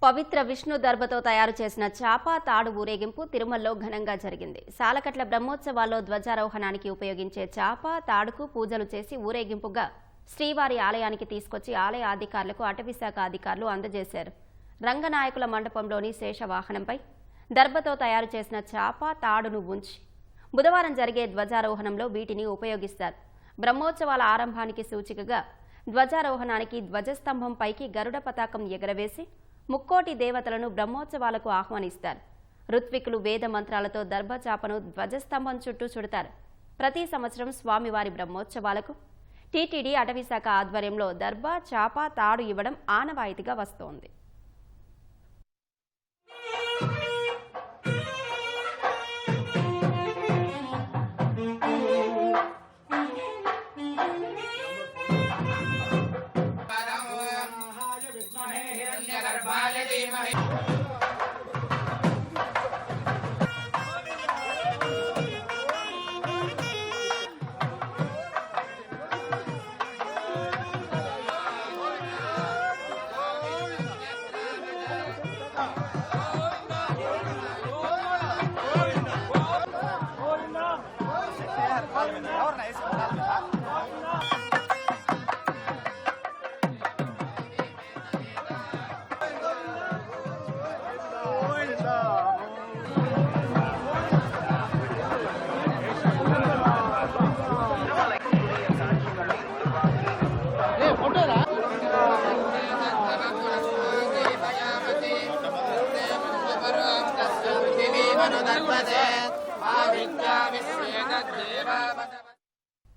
పవిత్ర విష్ణు దర్భతో తయారు చేసిన చాప తాడు ఊరేగింపు తిరుమలలో ఘనంగా జరిగింది. సాలకట్ల బ్రహ్మోత్సవాల్లో ధ్వజారోహణానికి ఉపయోగించే చాప తాడుకు పూజలు చేసి ఊరేగింపుగా శ్రీవారి ఆలయానికి తీసుకొచ్చి ఆలయ అధికారులకు అటవీశాఖ అధికారులు అందజేశారు. రంగనాయకుల మండపంలోని శేషవాహనంపై దర్భతో తయారు చేసిన చాప తాడును ఉంచి బుధవారం జరిగే ధ్వజారోహణంలో వీటిని ఉపయోగిస్తారు. బ్రహ్మోత్సవాల ఆరంభానికి సూచికగా ధ్వజారోహణానికి ధ్వజస్తంభం పైకి గరుడ పతాకం ఎగరవేసి ముక్కోటి దేవతలను బ్రహ్మోత్సవాలకు ఆహ్వానిస్తారు. ఋత్వికులు వేద మంత్రాలతో దర్భచాపను ధ్వజస్తంభం చుట్టూ చుడతారు. ప్రతి సంవత్సరం స్వామివారి బ్రహ్మోత్సవాలకు టీటీడీ అటవీశాఖ ఆధ్వర్యంలో దర్భ, చాప, తాడు ఇవ్వడం ఆనవాయితీగా వస్తోంది.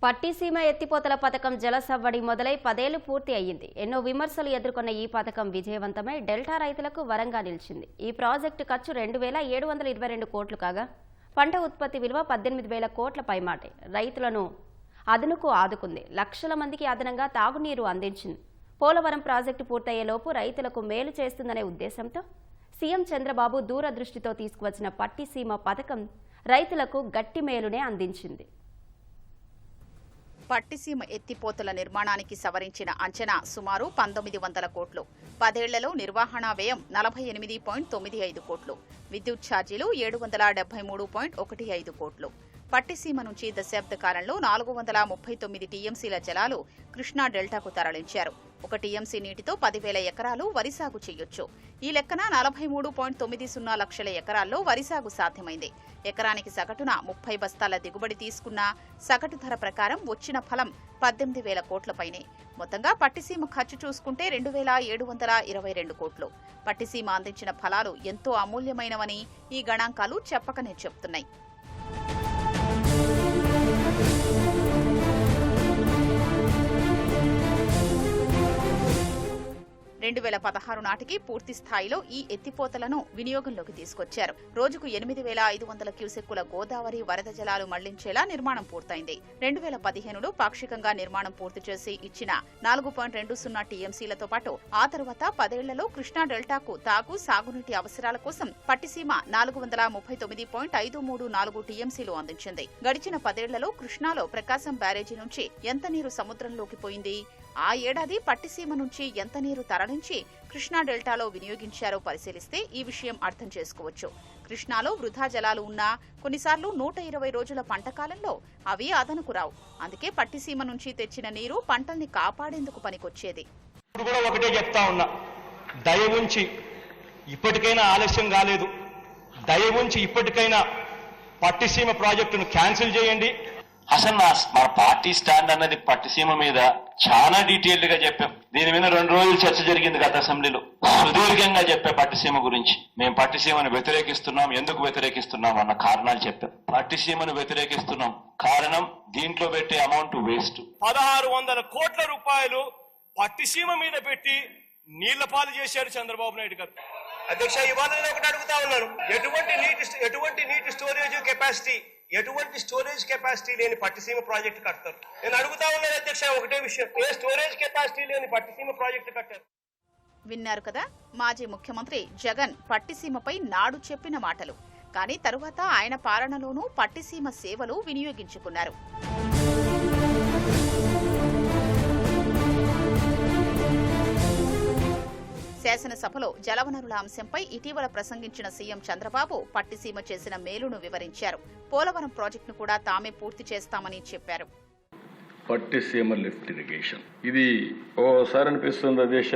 పట్టిసీమ ఎత్తిపోతల పథకం జలసవ్వడి మొదలై 10 ఏళ్లు పూర్తి అయ్యింది. ఎన్నో విమర్శలు ఎదుర్కొన్న ఈ పథకం విజయవంతమై డెల్టా రైతులకు వరంగా నిలిచింది. ఈ ప్రాజెక్టు ఖర్చు 2,722 కోట్లు కాగా పంట ఉత్పత్తి విలువ 18,000 కోట్ల పైమాటే. రైతులను అదనుకు ఆదుకుంది. లక్షల మందికి అదనంగా తాగునీరు అందించింది. పోలవరం ప్రాజెక్టు పూర్తయ్యేలోపు రైతులకు మేలు చేస్తుందనే ఉద్దేశంతో సీఎం చంద్రబాబు దూరదృష్టితో తీసుకువచ్చిన పట్టిసీమ పథకం రైతులకు గట్టి మేలునే అందించింది. పట్టిసీమ ఎత్తిపోతల నిర్మాణానికి సవరించిన అంచనా సుమారు 1900 కోట్లు. 10 ఏళ్లలో నిర్వహణ వ్యయం 48.95 కోట్లు. విద్యుత్ ఛార్జీలు 773.15 కోట్లు. పట్టిసీమ నుంచి దశాబ్ద కాలంలో 439 టీఎంసీల జలాలు కృష్ణా డెల్టాకు తరలించారు. 1 టీఎంసీ నీటితో 10,000 ఎకరాలు వరి సాగు చేయొచ్చు. ఈ లెక్కన 43.90 లక్షల ఎకరాల్లో వరి సాగు సాధ్యమైంది. ఎకరానికి సగటున 30 బస్తాల దిగుబడి తీసుకున్న సగటు ధర ప్రకారం వచ్చిన ఫలం 18,000 కోట్లపైనే. మొత్తంగా పట్టిసీమ ఖర్చు చూసుకుంటే 2,722 కోట్లు. పట్టిసీమ అందించిన ఫలాలు ఎంతో అమూల్యమైనవని ఈ గణాంకాలు చెప్పకనే చెప్తున్నాయి. 2016 నాటికి పూర్తి స్థాయిలో ఈ ఎత్తిపోతలను వినియోగంలోకి తీసుకొచ్చారు. రోజుకు 8,500 క్యూసెక్కుల గోదావరి వరద జలాలు మళ్లించేలా నిర్మాణం పూర్తయింది. 2015లో పాక్షికంగా నిర్మాణం పూర్తి చేసి ఇచ్చిన 4.20 టీఎంసీలతో పాటు ఆ తర్వాత 10 ఏళ్లలో కృష్ణా డెల్టాకు తాగు సాగునీటి అవసరాల కోసం పట్టిసీమ 439.534 టీఎంసీలు అందించింది. గడిచిన 10 ఏళ్లలో కృష్ణాలో ప్రకాశం బ్యారేజీ నుంచి ఎంత నీరు సముద్రంలోకి పోయింది, ఆ ఏడాది పట్టిసీమ నుంచి ఎంత నీరు తరలించి కృష్ణా డెల్టాలో వినియోగించారో పరిశీలిస్తే ఈ విషయం అర్థం చేసుకోవచ్చు. కృష్ణాలో వృధా జలాలు ఉన్నా కొన్నిసార్లు 120 రోజుల పంటకాలంలో అవి అదనకు రావు. అందుకే పట్టిసీమ నుంచి తెచ్చిన నీరు పంటల్ని కాపాడేందుకు పనికొచ్చేది. ఇప్పుడు కూడా ఒకటే చెప్తా ఉన్నా, దయ ఉంచి ఇప్పటికైనా ఆలస్యం కాలేదు, దయ ఉంచి ఇప్పటికైనా పట్టిసీమ ప్రాజెక్టును క్యాన్సిల్ చేయండి. అసలు మన పార్టీ స్టాండ్ అన్నది పట్టిసీమ మీద చాలా డీటెయిల్డ్ గా చెప్పాం. దీని మీద 2 రోజులు చర్చ జరిగింది గత అసెంబ్లీలో. సుదీర్ఘంగా చెప్పే పట్టిసీమ గురించి మేము పట్టిసీమను వ్యతిరేకిస్తున్నాం, ఎందుకు వ్యతిరేకిస్తున్నాం అన్న కారణాలు చెప్పాం. పట్టిసీమను వ్యతిరేకిస్తున్నాం కారణం దీంట్లో పెట్టే అమౌంట్ వేస్ట్. 1,600 కోట్ల రూపాయలు పట్టిసీమ మీద పెట్టి నీళ్ల పాలు చేశారు చంద్రబాబు నాయుడు గారు. అధ్యక్ష, ఇవాళ నేను ఒకటి అడుగుతా ఉన్నాను, ఎటువంటి నీటి స్టోరేజ్ కెపాసిటీ, ఎటువంటి స్టోరేజ్ కెపాసిటీ లేని పట్టిసీమ ప్రాజెక్టు కడతారు? నేను అడుగుతా ఉన్నాను అధ్యక్ష ఒకటే విషయం, ఏ స్టోరేజ్ కెపాసిటీ లేని పట్టిసీమ ప్రాజెక్టు కట్టారు? విన్నారు కదా మాజీ ముఖ్యమంత్రి జగన్ పట్టిసీమపై నాడు చెప్పిన మాటలు. కానీ తరువాత ఆయన పాలనలోనూ పట్టిసీమ సేవలు వినియోగించుకున్నారు. శాసనసభలో జలవనరుల అంశంపై ఇటీవల ప్రసంగించిన సీఎం చంద్రబాబు పట్టిసీమ చేసిన మేలును వివరించారు. పోలవరం ప్రాజెక్టును కూడా తామే పూర్తి చేస్తామని చెప్పారు. పట్టిసీమ లిఫ్ట్ ఇరిగేషన్ ఇది ఓసారి అనిపిస్తుంది అధ్యక్ష,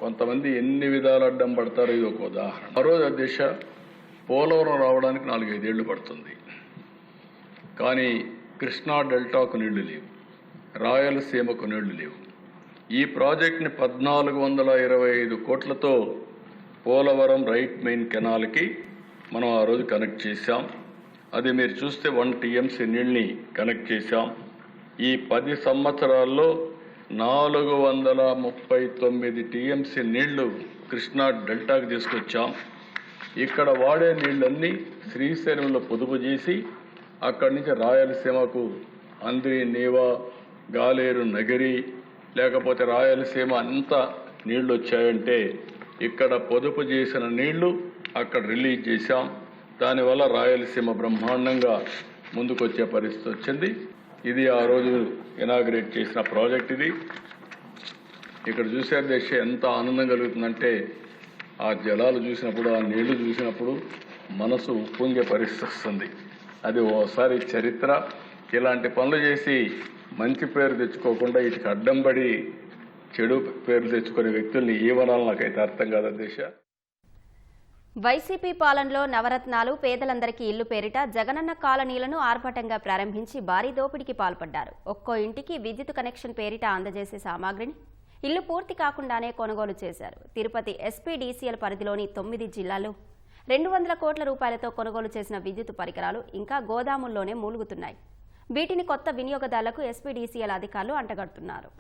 కొంతమంది ఎన్ని విధాలు అడ్డం పడతారో ఇది ఒక ఉదాహరణ. ఆ రోజు అధ్యక్ష పోలవరం రావడానికి 4-5 ఏళ్లు పడుతుంది, కానీ కృష్ణా డెల్టాకు నీళ్లు లేవు, రాయలసీమకు నీళ్లు లేవు. ఈ ప్రాజెక్ట్ని 1,425 కోట్లతో పోలవరం రైట్ మెయిన్ కెనాల్కి మనం ఆ రోజు కనెక్ట్ చేశాం. అది మీరు చూస్తే 1 టీఎంసీ నీళ్ళని కనెక్ట్ చేశాం. ఈ 10 సంవత్సరాల్లో 439 టీఎంసీ నీళ్లు కృష్ణా డెల్టాకు తీసుకొచ్చాం. ఇక్కడ వాడే నీళ్ళన్నీ శ్రీశైలంలో పొదుపు చేసి అక్కడి నుంచి రాయలసీమకు అంద్రి, నీవా, గాలేరు, నగిరి, లేకపోతే రాయలసీమ అంతా నీళ్లు వచ్చాయంటే ఇక్కడ పొదుపు చేసిన నీళ్లు అక్కడ రిలీజ్ చేశాం. దానివల్ల రాయలసీమ బ్రహ్మాండంగా ముందుకొచ్చే పరిస్థితి వచ్చింది. ఇది ఆ రోజు ఇనాగ్రేట్ చేసిన ప్రాజెక్ట్. ఇది ఇక్కడ చూసే దేశ ఎంత ఆనందం కలుగుతుందంటే ఆ జలాలు చూసినప్పుడు, ఆ నీళ్లు చూసినప్పుడు మనసు ఉప్పొంగే పరిస్థితి వస్తుంది. అది ఓసారి చరిత్ర. ఇలాంటి పనులు చేసి మంచి పేరు తెచ్చుకోకుండా ఇటుకు అడ్డం పడి చెడు పేరు తెచ్చుకునే వ్యక్తుల్ని ఏమనాలి నాకైతే అర్థం కాదు అధ్యక్ష. వైసీపీ పాలనలో నవరత్నాలు, పేదలందరికీ ఇల్లు పేరిట జగనన్న కాలనీలను ఆర్భాటంగా ప్రారంభించి భారీ దోపిడీకి పాల్పడ్డారు. ఒక్కో ఇంటికి విద్యుత్ కనెక్షన్ పేరిట అందజేసే సామాగ్రిని ఇల్లు పూర్తి కాకుండానే కొనుగోలు చేశారు. తిరుపతి ఎస్పీడీసీఎల్ పరిధిలోని 9 జిల్లాల్లో 200 కోట్ల రూపాయలతో కొనుగోలు చేసిన విద్యుత్ పరికరాలు ఇంకా గోదాముల్లోనే మూలుగుతున్నాయి. వీటిని కొత్త వినియోగదారులకు ఎస్పీడీసీఎల్ అధికారులు అంటగడుతున్నారు.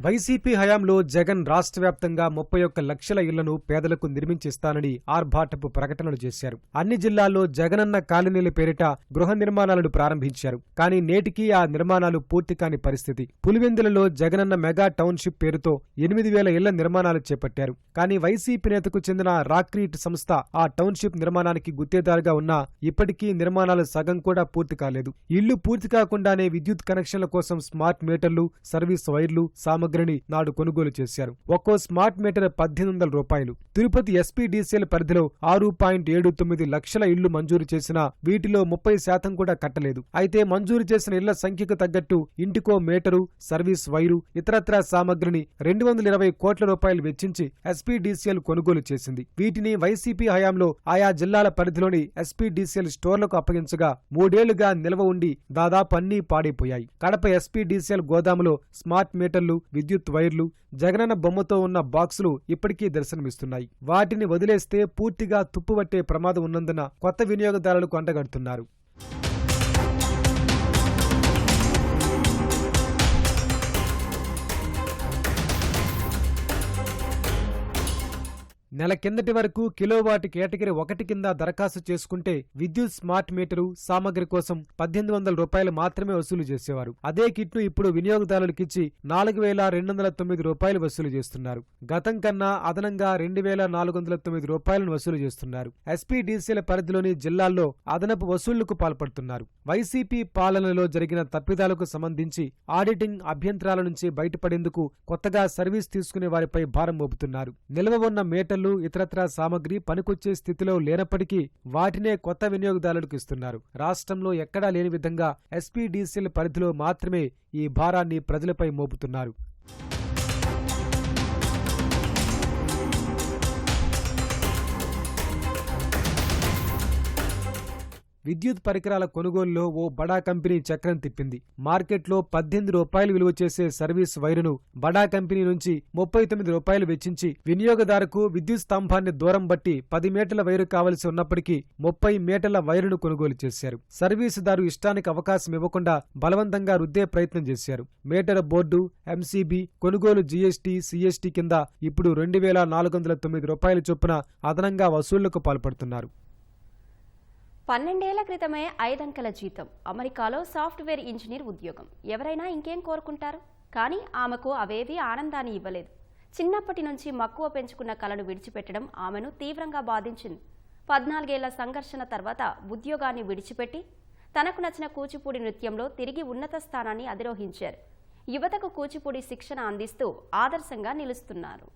వైసీపీ హయాంలో జగన్ రాష్ట్ర వ్యాప్తంగా 31 లక్షల ఇళ్లను పేదలకు నిర్మించిస్తానని ఆర్భాటపు ప్రకటనలు చేశారు. అన్ని జిల్లాల్లో జగనన్న కాలనీల పేరిట గృహ నిర్మాణాలను ప్రారంభించారు. కానీ నేటికి ఆ నిర్మాణాలు పూర్తి కాని పరిస్థితి. పులివెందులలో జగనన్న మెగా టౌన్షిప్ పేరుతో 8,000 ఇళ్ల నిర్మాణాలు చేపట్టారు. కానీ వైసీపీ నేతకు చెందిన రాక్రీట్ సంస్థ ఆ టౌన్షిప్ నిర్మాణానికి గుత్తేదారుగా ఉన్నా ఇప్పటికీ నిర్మాణాలు సగం కూడా పూర్తి కాలేదు. ఇళ్లు పూర్తి కాకుండానే విద్యుత్ కనెక్షన్ల కోసం స్మార్ట్ మీటర్లు, సర్వీస్ వైర్లు, సామగ్రి సామగ్రిని నాడు కొనుగోలు చేశారు. ఒక్కో స్మార్ట్ మీటర్ 1800 రూపాయలు. తిరుపతి SPDCL పరిధిలో 6.79 లక్షల ఇళ్లు మంజూరు చేసినా వీటిలో 30% కూడా కట్టలేదు. అయితే మంజూరు చేసిన ఇళ్ల సంఖ్యకు తగ్గట్టు ఇంటికో మీటరు, సర్వీస్ వైరు, ఇతరత్రా సామగ్రిని 220 కోట్ల రూపాయలు వెచ్చించి SPDCL కొనుగోలు చేసింది. వీటిని వైసీపీ హయాంలో ఆయా జిల్లాల పరిధిలోని SPDCL స్టోర్లకు అప్పగించగా 3 ఏళ్లుగా నిల్వ ఉండి దాదాపు అన్నీ పాడైపోయాయి. కడప SPDCL గోదాములో స్మార్ట్ మీటర్లు, విద్యుత్ వైర్లు, జగనన్న బొమ్మతో ఉన్న బాక్సులు ఇప్పటికీ దర్శనమిస్తున్నాయి. వాటిని వదిలేస్తే పూర్తిగా తుప్పుపట్టే ప్రమాదం ఉన్నందున కొత్త వినియోగదారులకు అంటగడుతున్నారు. నెల కిందటి వరకు కిలోవాట్ కేటగిరీ 1 కింద దరఖాస్తు చేసుకుంటే విద్యుత్ స్మార్ట్ మీటరు సామగ్రి కోసం 1800 రూపాయలు మాత్రమే వసూలు చేసేవారు. అదే కిట్ను ఇప్పుడు వినియోగదారులకిచ్చి 4209 రూపాయలు వసూలు చేస్తున్నారు. గతం కన్నా అదనంగా 2409 రూపాయలను వసూలు చేస్తున్నారు. SPDCL పరిధిలోని జిల్లాల్లో అదనపు వసూళ్లకు పాల్పడుతున్నారు. వైసీపీ పాలనలో జరిగిన తప్పిదాలకు సంబంధించి ఆడిటింగ్ అభ్యంతరాల నుంచి బయటపడేందుకు కొత్తగా సర్వీస్ తీసుకునే వారిపై భారం మోపుతున్నారు. నిల్వ ఉన్న మీటర్లు, ఇతరత్రా సామగ్రి పనికొచ్చే స్థితిలో లేనప్పటికీ వాటినే కొత్త వినియోగదారులకు ఇస్తున్నారు. రాష్ట్రంలో ఎక్కడా లేని విధంగా SPDCL పరిధిలో మాత్రమే ఈ భారాన్ని ప్రజలపై మోపుతున్నారు. విద్యుత్ పరికరాల కొనుగోలులో ఓ బడా కంపెనీ చక్రం తిప్పింది. మార్కెట్లో 18 రూపాయలు విలువ చేసే సర్వీస్ వైరును బడా కంపెనీ నుంచి 39 రూపాయలు వెచ్చించి వినియోగదారుకు విద్యుత్ స్తంభాన్ని దూరం బట్టి 10 మీటర్ల వైరు కావలసి ఉన్నప్పటికీ 30 మీటర్ల వైరును కొనుగోలు చేశారు. సర్వీసుదారు ఇష్టానికి అవకాశం ఇవ్వకుండా బలవంతంగా రుద్దే ప్రయత్నం చేశారు. మీటర్ బోర్డు, MCB, కొనుగోలు GST, CST కింద ఇప్పుడు 2409 రూపాయల చొప్పున అదనంగా వసూళ్లకు పాల్పడుతున్నారు. 12 ఏళ్ల క్రితమే 5 అంకెల జీతం, అమెరికాలో సాఫ్ట్వేర్ ఇంజనీర్ ఉద్యోగం. ఎవరైనా ఇంకేం కోరుకుంటారు? కానీ ఆమెకు అవేవీ ఆనందాన్ని ఇవ్వలేదు. చిన్నప్పటి నుంచి మక్కువ పెంచుకున్న కలను విడిచిపెట్టడం ఆమెను తీవ్రంగా బాధించింది. 14 ఏళ్ల సంఘర్షణ తర్వాత ఉద్యోగాన్ని విడిచిపెట్టి తనకు నచ్చిన కూచిపూడి నృత్యంలో తిరిగి ఉన్నత స్థానాన్ని అధిరోహించారు. యువతకు కూచిపూడి శిక్షణ అందిస్తూ ఆదర్శంగా నిలుస్తున్నారు.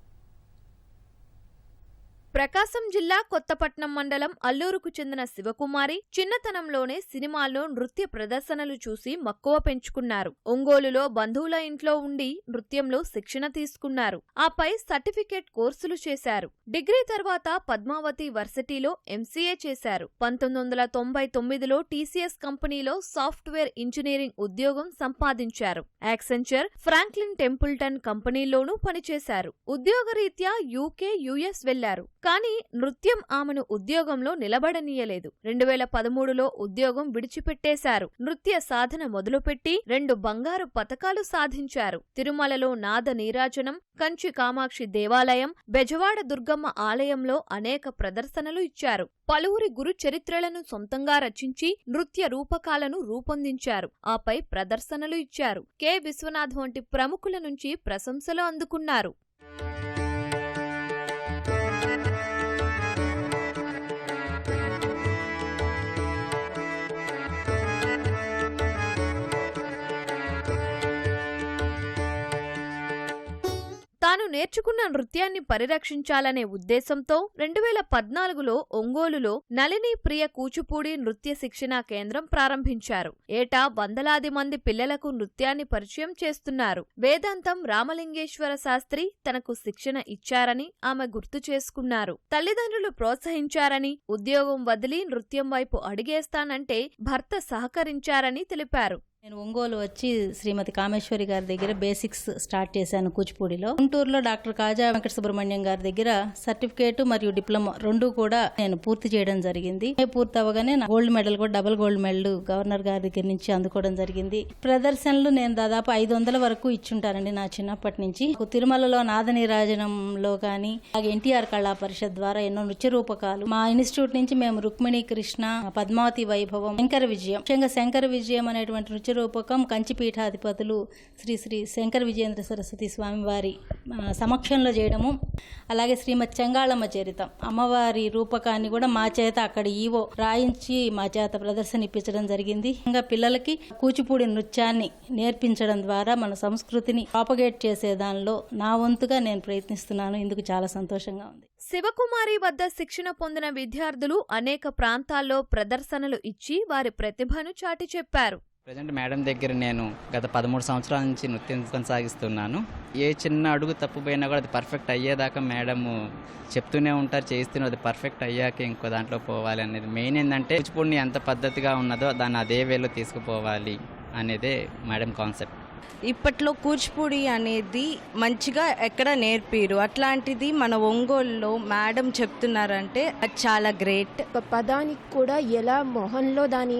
ప్రకాశం జిల్లా కొత్తపట్నం మండలం అల్లూరుకు చెందిన శివకుమారి చిన్నతనంలోనే సినిమాల్లో నృత్య ప్రదర్శనలు చూసి మక్కువ పెంచుకున్నారు. ఒంగోలులో బంధువుల ఇంట్లో ఉండి నృత్యంలో శిక్షణ తీసుకున్నారు. ఆపై సర్టిఫికేట్ కోర్సులు చేశారు. డిగ్రీ తర్వాత పద్మావతి వర్సిటీలో MCA చేశారు. 1999లో TCS కంపెనీలో సాఫ్ట్వేర్ ఇంజనీరింగ్ ఉద్యోగం సంపాదించారు. యాక్సెంచర్, ఫ్రాంక్లిన్ టెంపుల్టన్ కంపెనీల్లోనూ పనిచేశారు. ఉద్యోగరీత్యా UK, US వెళ్లారు. కానీ నృత్యం ఆమెను ఉద్యోగంలో నిలబడనీయలేదు. 2013లో ఉద్యోగం విడిచిపెట్టేశారు. నృత్య సాధన మొదలుపెట్టి 2 బంగారు పతకాలు సాధించారు. తిరుమలలో నాద నీరాజనం, కంచి కామాక్షి దేవాలయం, బెజవాడ దుర్గమ్మ ఆలయంలో అనేక ప్రదర్శనలు ఇచ్చారు. పలువురి గురు చరిత్రలను సొంతంగా రచించి నృత్య రూపకాలను రూపొందించారు. ఆపై ప్రదర్శనలు ఇచ్చారు. K. విశ్వనాథ్ వంటి ప్రముఖుల నుంచి ప్రశంసలు అందుకున్నారు. తాను నేర్చుకున్న నృత్యాన్ని పరిరక్షించాలనే ఉద్దేశంతో 2014లో ఒంగోలులో నళిని ప్రియ కూచిపూడి నృత్య శిక్షణా కేంద్రం ప్రారంభించారు. ఏటా వందలాది మంది పిల్లలకు నృత్యాన్ని పరిచయం చేస్తున్నారు. వేదాంతం రామలింగేశ్వర శాస్త్రి తనకు శిక్షణ ఇచ్చారని ఆమె గుర్తు చేసుకున్నారు. తల్లిదండ్రులు ప్రోత్సహించారని, ఉద్యోగం వదిలి నృత్యం వైపు అడిగేస్తానంటే భర్త సహకరించారని తెలిపారు. నేను ఒంగోలు వచ్చి శ్రీమతి కామేశ్వరి గారి దగ్గర బేసిక్స్ స్టార్ట్ చేశాను కూచిపూడిలో. గుంటూరులో డాక్టర్ కాజా వెంకట సుబ్రహ్మణ్యం గారి దగ్గర సర్టిఫికేట్ మరియు డిప్లొమా 2 కూడా నేను పూర్తి చేయడం జరిగింది. పూర్తి అవ్వగానే నా గోల్డ్ మెడల్ కూడా డబుల్ గోల్డ్ మెడల్ గవర్నర్ గారి దగ్గర నుంచి అందుకోవడం జరిగింది. ప్రదర్శనలు నేను దాదాపు 500 వరకు ఇచ్చుంటానండి నా చిన్నప్పటి నుంచి. తిరుమలలో నాద నీరాజనంలో కానీ NTR కళా పరిషత్ ద్వారా ఎన్నో నృత్య రూపకాలు, మా ఇన్స్టిట్యూట్ నుంచి మేము రుక్మిణి కృష్ణ, పద్మావతి వైభవం, శంకర విజయం, ముఖ్యంగా శంకర విజయం అనేటువంటి నృత్య విశ్వరూపకం కంచిపీఠాధిపతులు శ్రీ శ్రీ శంకర విజయేంద్ర సరస్వతి స్వామివారి సమక్షంలో చేయడము, అలాగే శ్రీమతి చెంగాళమ్మ చరితం అమ్మవారి రూపకాన్ని కూడా మా చేత అక్కడ ఈవో రాయించి మా చేత ప్రదర్శన ఇప్పించడం జరిగింది. ఇంకా పిల్లలకి కూచిపూడి నృత్యాన్ని నేర్పించడం ద్వారా మన సంస్కృతిని ప్రాపగేట్ చేసే దానిలో నా వంతుగా నేను ప్రయత్నిస్తున్నాను. ఇందుకు చాలా సంతోషంగా ఉంది. శివకుమారి వద్ద శిక్షణ పొందిన విద్యార్థులు అనేక ప్రాంతాల్లో ప్రదర్శనలు ఇచ్చి వారి ప్రతిభను చాటి చెప్పారు. ప్రజెంట్ మేడం దగ్గర నేను గత 13 సంవత్సరాల నుంచి నృత్యం కొనసాగిస్తున్నాను. ఏ చిన్న అడుగు తప్పుపోయినా కూడా అది పర్ఫెక్ట్ అయ్యేదాకా మేడం చెప్తూనే ఉంటారు, చేయిస్తూనే అది పర్ఫెక్ట్ అయ్యాక ఇంకో దాంట్లో పోవాలి అనేది. మెయిన్ ఏంటంటే కూచిపూడిని ఎంత పద్ధతిగా ఉన్నదో దాన్ని అదే వేలో తీసుకుపోవాలి అనేదే మేడం కాన్సెప్ట్. ఇప్పట్లో కూచిపూడి అనేది మంచిగా ఎక్కడ నేర్పిరు, అట్లాంటిది మన ఒంగోలులో మేడం చెప్తున్నారంటే అది చాలా గ్రేట్. పదానికి కూడా ఎలా మొహంలో దాన్ని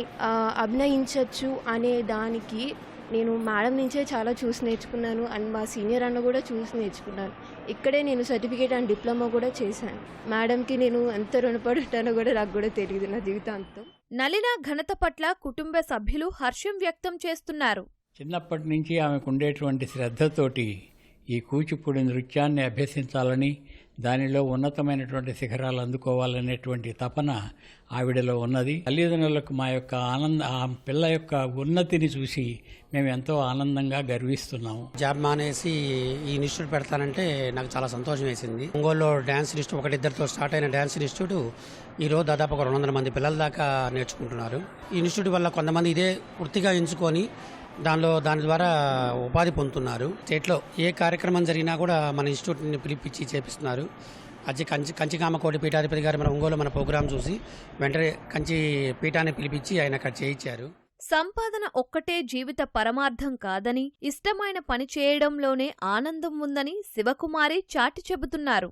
అభినయించవచ్చు అనే దానికి నేను మేడం నుంచే చాలా చూసి నేర్చుకున్నాను. అండ్ మా సీనియర్ అన్న కూడా చూసి నేర్చుకున్నాను. ఇక్కడే నేను సర్టిఫికేట్ అండ్ డిప్లొమా కూడా చేశాను. మేడంకి నేను ఎంత రుణపడి ఉంటానో కూడా నాకు కూడా తెలియదు నా జీవితాంతం. నళిన ఘనత పట్ల కుటుంబ సభ్యులు హర్షం వ్యక్తం చేస్తున్నారు. చిన్నప్పటి నుంచి ఆమెకు ఉండేటువంటి శ్రద్ధతోటి ఈ కూచిపూడి నృత్యాన్ని అభ్యసించాలని, దానిలో ఉన్నతమైనటువంటి శిఖరాలు అందుకోవాలనేటువంటి తపన ఆవిడలో ఉన్నది. తల్లిదండ్రులకు మా యొక్క ఆ పిల్ల యొక్క ఉన్నతిని చూసి మేము ఎంతో ఆనందంగా గర్విస్తున్నాము. జాబ్ మానేసి ఈ ఇన్స్టిట్యూట్ పెడతానంటే నాకు చాలా సంతోషం వేసింది. ఒంగోలులో డ్యాన్స్ ఇన్స్టిట్యూట్ ఒకటిద్దరితో స్టార్ట్ అయిన డ్యాన్స్ ఇన్స్టిట్యూట్ ఈరోజు దాదాపు ఒక 200 మంది పిల్లల దాకా నేర్చుకుంటున్నారు. ఈ ఇన్స్టిట్యూట్ వల్ల కొంతమంది ఇదే వృత్తిగా ఎంచుకొని దాని ద్వారా ఉపాధి పొందుతున్నారు. స్టేట్లో ఏ కార్యక్రమం జరిగినా కూడా మన ఇన్స్టిట్యూట్ని పిలిపించి చేపిస్తున్నారు. కంచికామకోటి పీఠాధిపతి గారు మన ఒంగోలు మన ప్రోగ్రాం చూసి వెంటనే కంచి పీఠాన్ని పిలిపించి ఆయన అక్కడ చేయించారు. సంపాదన ఒక్కటే జీవిత పరమార్థం కాదని, ఇష్టమైన పని చేయడంలోనే ఆనందం ఉందని శివకుమారి చాటి చెబుతున్నారు.